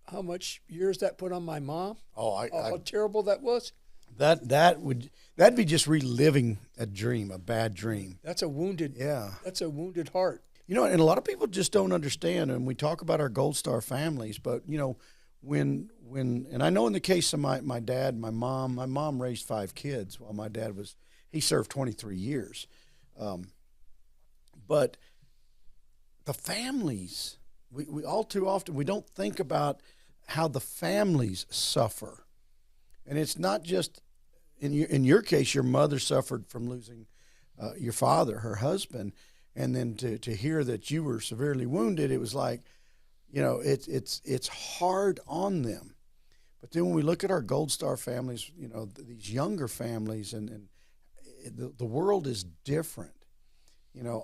how much years that put on my mom? How terrible that was? That'd be just reliving a dream, a bad dream. That's a wounded heart. And a lot of people just don't understand, and we talk about our Gold Star families, but when and I know in the case of my dad, my mom raised 5 kids while my dad he served 23 years. But the families, we all too often, we don't think about how the families suffer. And it's not just, in your case, your mother suffered from losing your father, her husband, and then to hear that you were severely wounded, it was like, it's hard on them. But then when we look at our Gold Star families, these younger families, and the world is different.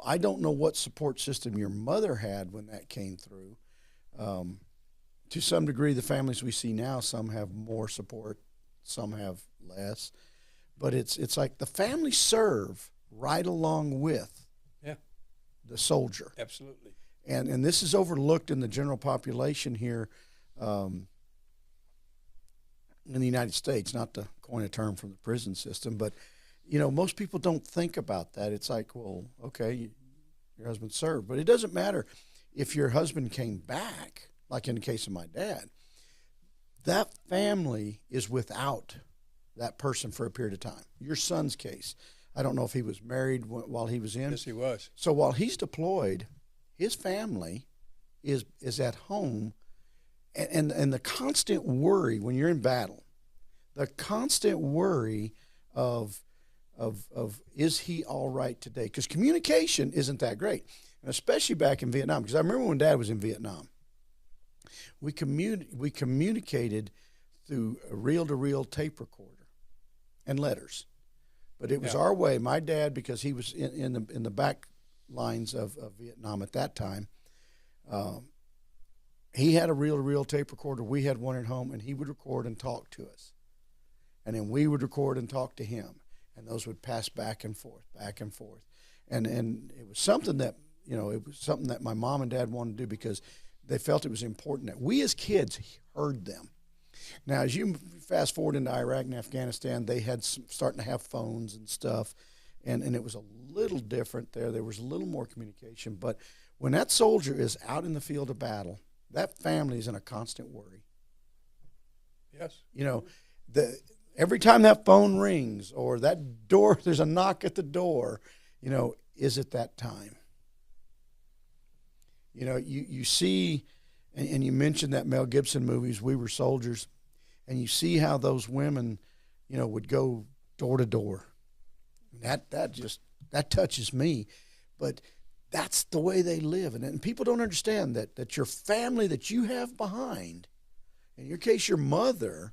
I don't know what support system your mother had when that came through. To some degree, the families we see now, some have more support, some have less. But it's like the families serve right along with the soldier. Absolutely. And this is overlooked in the general population here in the United States, not to coin a term from the prison system, but, most people don't think about that. It's like, well, okay, your husband served. But it doesn't matter if your husband came back, like in the case of my dad. That family is without that person for a period of time. Your son's case, I don't know if he was married while he was in. Yes, he was. So while he's deployed, his family is at home, and the constant worry when you're in battle, the constant worry of is he all right today? Because communication isn't that great, and especially back in Vietnam. Because I remember when Dad was in Vietnam, we communicated through a reel-to-reel tape recorder and letters, but it was our way. My dad, because he was in the back lines of Vietnam at that time, he had a reel-to-reel tape recorder. We had one at home, and he would record and talk to us, and then we would record and talk to him, and those would pass back and forth, and it was something that my mom and dad wanted to do because they felt it was important that we as kids heard them. Now, as you fast forward into Iraq and Afghanistan, they had starting to have phones and stuff, and it was a little different there. There was a little more communication. But when that soldier is out in the field of battle, that family is in a constant worry. Yes. Every time that phone rings or that door, there's a knock at the door, is it that time? You see, and you mentioned that Mel Gibson movies, We Were Soldiers, and you see how those women, would go door to door. That touches me, but that's the way they live, and people don't understand that your family that you have behind, in your case, your mother,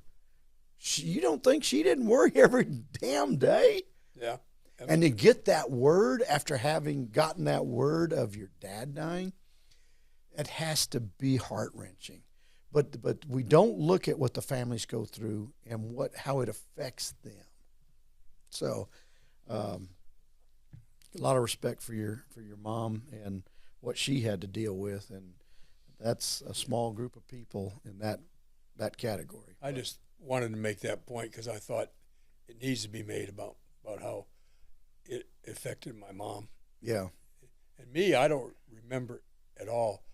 you don't think she didn't worry every damn day? Yeah. And to get that word after having gotten that word of your dad dying, it has to be heart-wrenching. But we don't look at what the families go through and how it affects them. So a lot of respect for your mom and what she had to deal with, and that's a small group of people in that category. I just wanted to make that point because I thought it needs to be made about how it affected my mom. Yeah. And me, I don't remember at all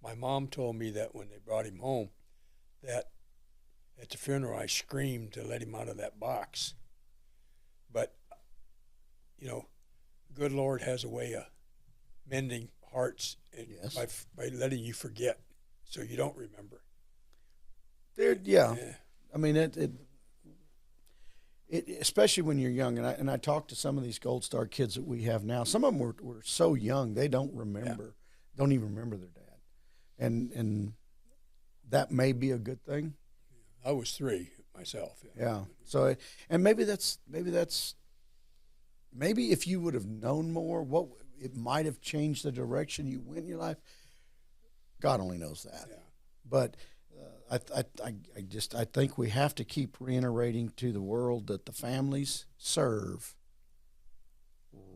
My mom told me that when they brought him home, that at the funeral I screamed to let him out of that box. But, you know, the good Lord has a way of mending hearts and Yes. by letting you forget so you don't remember. Yeah. I mean, it especially when you're young, and I talk to some of these Gold Star kids that we have now. Some of them were so young they don't remember, don't even remember their dad, and that may be a good thing. I was 3 myself. Yeah. So, and maybe if you would have known more, what it might have changed the direction you went in your life. God only knows that. Yeah. But I think we have to keep reiterating to the world that the families serve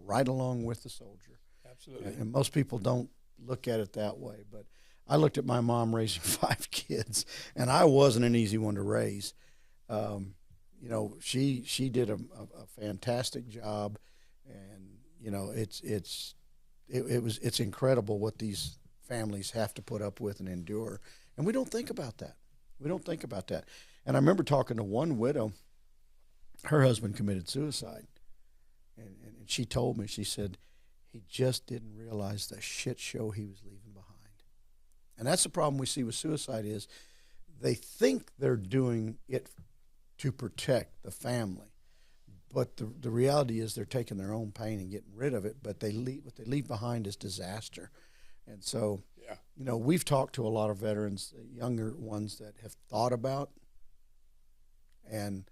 right along with the soldier. Absolutely. And most people don't look at it that way. But I looked at my mom raising 5 kids, and I wasn't an easy one to raise. You know, she did a fantastic job, and you know, it's incredible what these families have to put up with and endure, and we don't think about that. And I remember talking to one widow. Her husband committed suicide, and she told me, she said, he just didn't realize the shit show he was leaving behind. And that's the problem we see with suicide is they think they're doing it to protect the family. But the reality is they're taking their own pain and getting rid of it, but what they leave behind is disaster. And so, you know, we've talked to a lot of veterans, younger ones that have thought about, and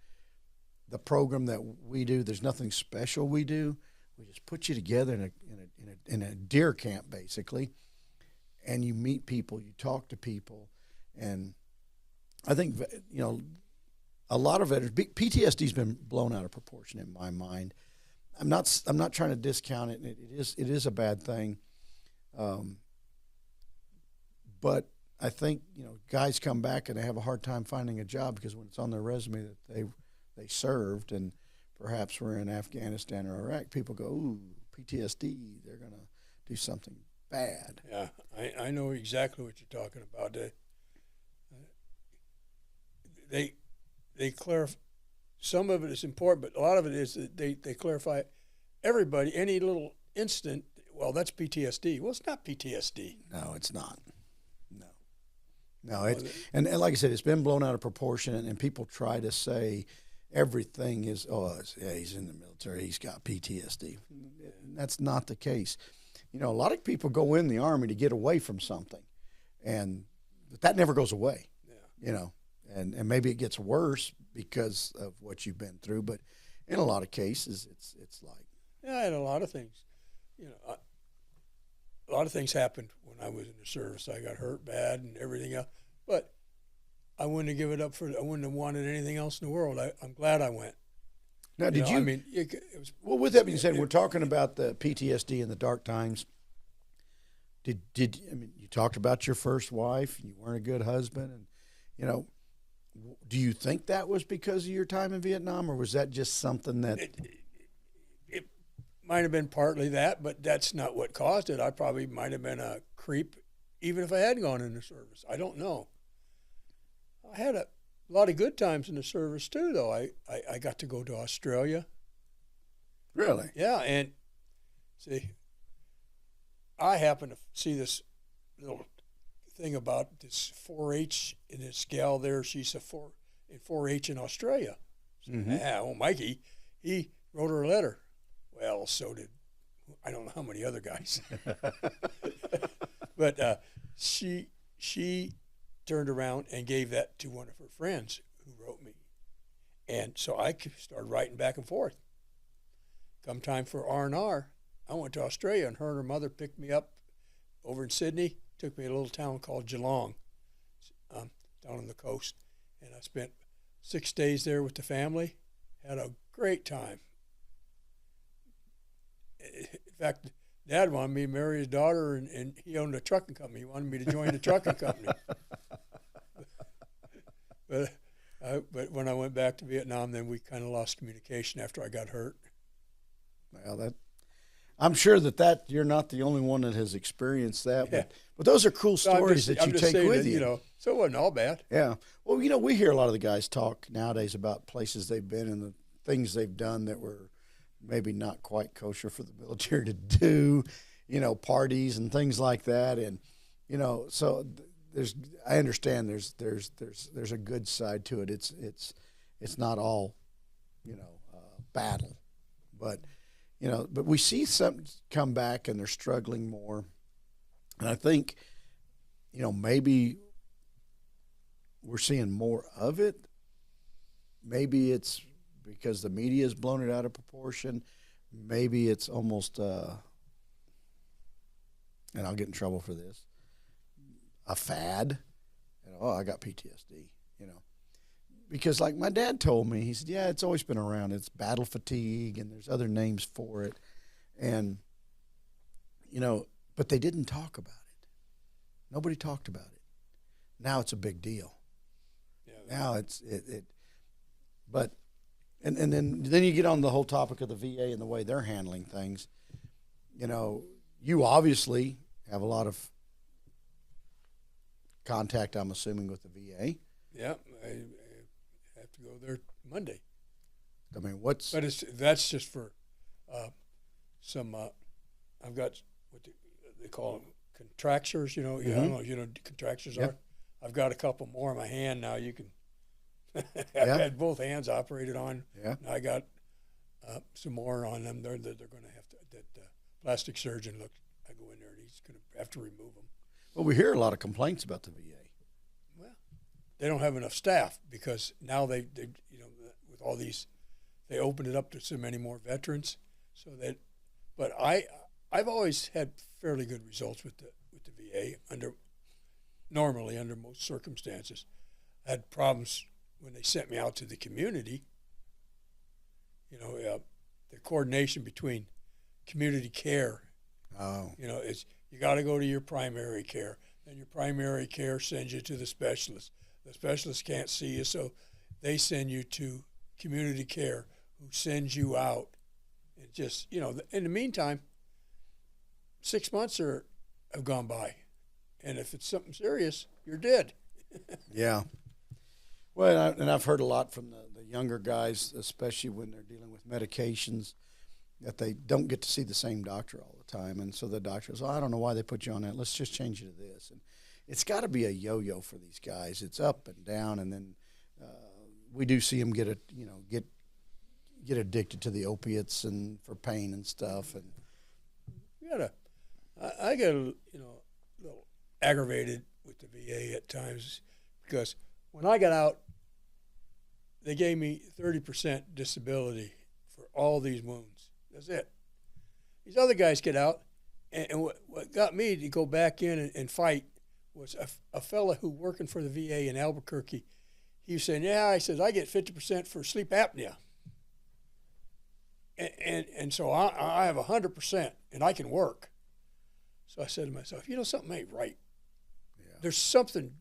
the program that we do, there's nothing special we do. We just put you together in a deer camp, basically, and you meet people, you talk to people, and I think, you know, a lot of veterans, PTSD's been blown out of proportion in my mind. I'm not trying to discount it. It is a bad thing, but I think, you know, guys come back and they have a hard time finding a job because when it's on their resume that they served and perhaps were in Afghanistan or Iraq, people go, ooh, PTSD, they're gonna do something bad. Yeah, I know exactly what you're talking about. They clarify. Some of it is important, but a lot of it is that they clarify everybody, any little incident, well, that's PTSD. Well, it's not PTSD. No, it's not. No, and like I said, it's been blown out of proportion, and people try to say everything is, he's in the military, he's got PTSD. And that's not the case. You know, a lot of people go in the Army to get away from something, but that never goes away. Yeah. You know, and maybe it gets worse because of what you've been through, but in a lot of cases, it's like. Yeah, I had a lot of things. You know, a lot of things happened when I was in the service. I got hurt bad and everything else, but I wouldn't have given it up I wouldn't have wanted anything else in the world. I'm glad I went. Now, did you? I mean, it was. Well, with that being said, we're talking about the PTSD in the dark times. I mean, you talked about your first wife, and you weren't a good husband, and you know, do you think that was because of your time in Vietnam, or was that just something that? It might have been partly that, but that's not what caused it. I probably might have been a creep, even if I had gone in the service. I don't know. I had a lot of good times in the service too, though. I got to go to Australia. Really? Yeah, and see, I happened to see this little thing about this 4-H in this gal there. She's in 4-H in Australia. Mm-hmm. Yeah, well, Mikey, he wrote her a letter. Well, so did I don't know how many other guys. But she turned around and gave that to one of her friends who wrote me. And so I started writing back and forth. Come time for R&R, I went to Australia, and her and her mother picked me up over in Sydney, took me to a little town called Geelong, down on the coast. And I spent 6 days there with the family, had a great time. In fact, Dad wanted me to marry his daughter, and he owned a trucking company. He wanted me to join the trucking company. But when I went back to Vietnam, then we kind of lost communication after I got hurt. Well, I'm sure that you're not the only one that has experienced that, but those are cool stories that you take with you. So it wasn't all bad. Yeah. Well, we hear a lot of the guys talk nowadays about places they've been and the things they've done that were maybe not quite kosher for the military to do, parties and things like that. And, so I understand there's a good side to it. It's not all, battle, but we see some come back and they're struggling more. And I think, maybe we're seeing more of it. Maybe it's because the media has blown it out of proportion. Maybe it's almost, and I'll get in trouble for this, a fad. I got PTSD, Because like my dad told me, he said, yeah, it's always been around. It's battle fatigue and there's other names for it. And, but they didn't talk about it. Nobody talked about it. Now it's a big deal. Yeah, now but then you get on the whole topic of the VA and the way they're handling things. You obviously have a lot of contact, I'm assuming, with the VA. Yeah, I have to go there Monday. I mean, But that's just for some. I've got what they call them contractures. I don't know if you know what contractures are. I've got a couple more in my hand now. You can. I've had both hands operated on. Yeah. I got some more on them. They're going to have to. That plastic surgeon I go in there and he's going to have to remove them. Well, we hear a lot of complaints about the VA. Well, they don't have enough staff because now they with all these, they opened it up to so many more veterans. So that, but I've always had fairly good results with the VA normally under most circumstances. I had problems when they sent me out to the community. The coordination between community care. Oh. It's you got to go to your primary care. Then your primary care sends you to the specialist. The specialist can't see you, so they send you to community care, who sends you out. And just, in the meantime, 6 months have gone by. And if it's something serious, you're dead. Yeah. Well, and I've heard a lot from the younger guys, especially when they're dealing with medications, that they don't get to see the same doctor all the time. And so the doctor says, I don't know why they put you on that. Let's just change you to this. And it's got to be a yo-yo for these guys. It's up and down. And then we do see them get addicted to the opiates and for pain and stuff. And I get a little aggravated with the VA at times because when I got out, they gave me 30% disability for all these wounds. That's it. These other guys get out, and what got me to go back in and fight was a fella who working for the VA in Albuquerque. He was saying, I said, I get 50% for sleep apnea. And so I have 100%, and I can work. So I said to myself, something ain't right. Yeah. There's something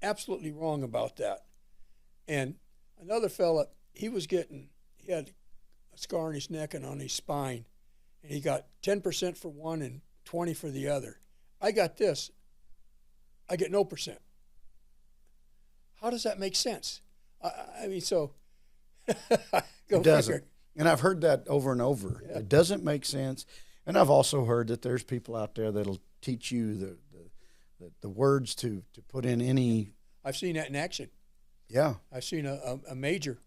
absolutely wrong about that. And another fella, he had a scar on his neck and on his spine, and he got 10% for one and 20 for the other. I got this. I get no percent. How does that make sense? I mean, so it doesn't. And I've heard that over and over. Yeah. It doesn't make sense. And I've also heard that there's people out there that'll teach you the words to put in any. I've seen that in action. Yeah. I've seen a major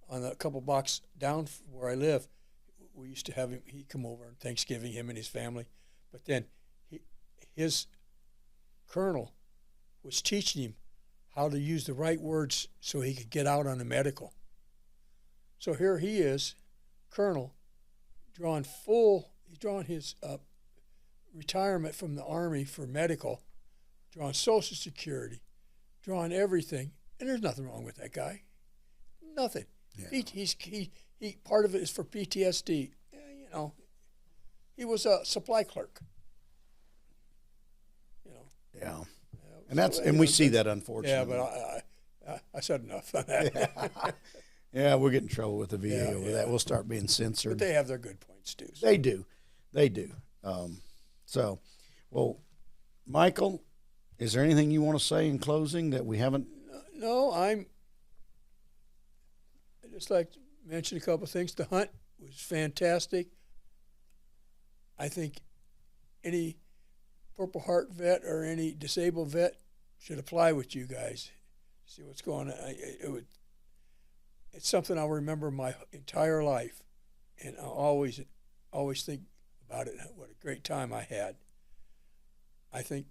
on a couple blocks down where I live. We used to have him. He'd come over on Thanksgiving, him and his family. But then his colonel was teaching him how to use the right words so he could get out on the medical. So here he is, colonel, he's drawing his retirement from the Army for medical, drawing Social Security, drawing everything, and there's nothing wrong with that guy. Nothing. Yeah. He part of it is for PTSD. He was a supply clerk. Yeah. And we see that, unfortunately. Yeah, but I said enough on that. Yeah. Yeah, we'll get in trouble with the VA Yeah, over yeah. that. We'll start being censored. But they have their good points too. So. They do. Well, Michael, is there anything you want to say in closing that we haven't? No, I just like to mention a couple of things. The hunt was fantastic. I think any Purple Heart vet or any disabled vet should apply with you guys. See what's going on. It's something I'll remember my entire life, and I'll always think about it. What a great time I had. I think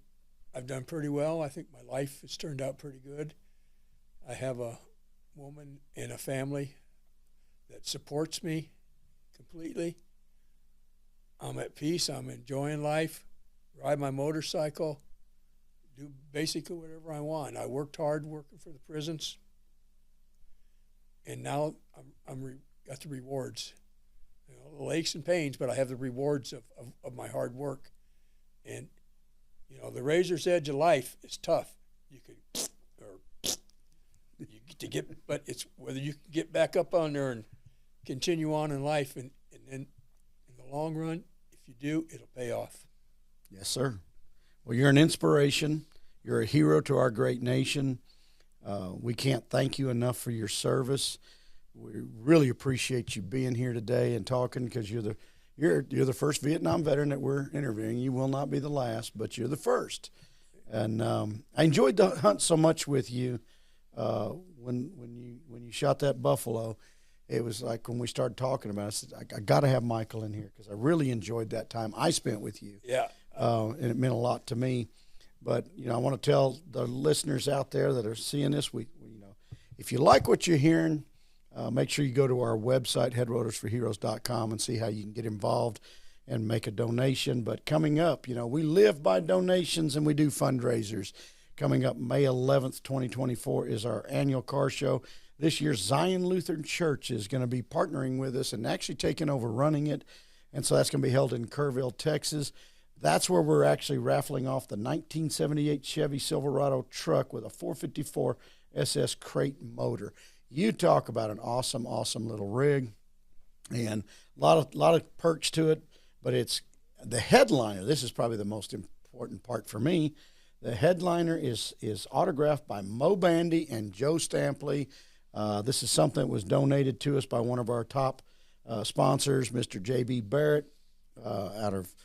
I've done pretty well. I think my life has turned out pretty good. I have a woman and a family that supports me completely. I'm at peace. I'm enjoying life. Ride my motorcycle. Do basically whatever I want. I worked hard working for the prisons, and now I'm got the rewards. You know, the aches and pains, but I have the rewards of my hard work. And you know, the razor's edge of life is tough. You could, or you get to get, but it's whether you can get back up on there and continue on in life, and then in the long run, if you do, it'll pay off. Yes, sir. Well, you're an inspiration. You're a hero to our great nation. We can't thank you enough for your service. We really appreciate you being here today and talking, because you're the first Vietnam veteran that we're interviewing. You will not be the last, but you're the first. And I enjoyed the hunt so much with you. When you shot that buffalo, it was like when we started talking about it, I said, I got to have Michael in here, because I really enjoyed that time I spent with you. Yeah. And it meant a lot to me. But, you know, I want to tell the listeners out there that are seeing this, if you like what you're hearing, make sure you go to our website, headroadersforheroes.com, and see how you can get involved and make a donation. But coming up, we live by donations and we do fundraisers. Coming up May 11th, 2024 is our annual car show. This year, Zion Lutheran Church is going to be partnering with us and actually taking over running it. And so that's going to be held in Kerrville, Texas. That's where we're actually raffling off the 1978 Chevy Silverado truck with a 454 SS crate motor. You talk about an awesome, awesome little rig, and a lot of perks to it. But it's the headliner. This is probably the most important part for me. The headliner is autographed by Mo Bandy and Joe Stampley. This is something that was donated to us by one of our top sponsors, Mr. J.B. Barrett, out of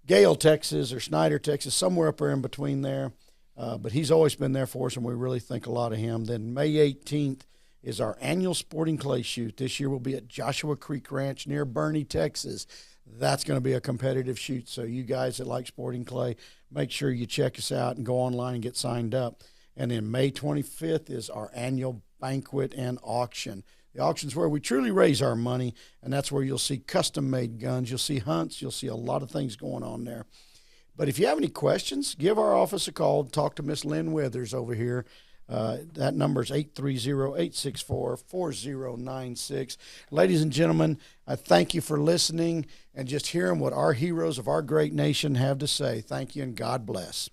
Gale, Texas, or Snyder, Texas, somewhere up there in between there. But he's always been there for us, and we really think a lot of him. Then May 18th is our annual sporting clay shoot. This year we'll be at Joshua Creek Ranch near Bernie, Texas. That's going to be a competitive shoot. So you guys that like sporting clay, make sure you check us out and go online and get signed up. And then May 25th is our annual banquet and auction. The auction's where we truly raise our money, and that's where you'll see custom-made guns. You'll see hunts. You'll see a lot of things going on there. But if you have any questions, give our office a call. Talk to Miss Lynn Withers over here. That number is 830-864-4096. Ladies and gentlemen, I thank you for listening and just hearing what our heroes of our great nation have to say. Thank you, and God bless.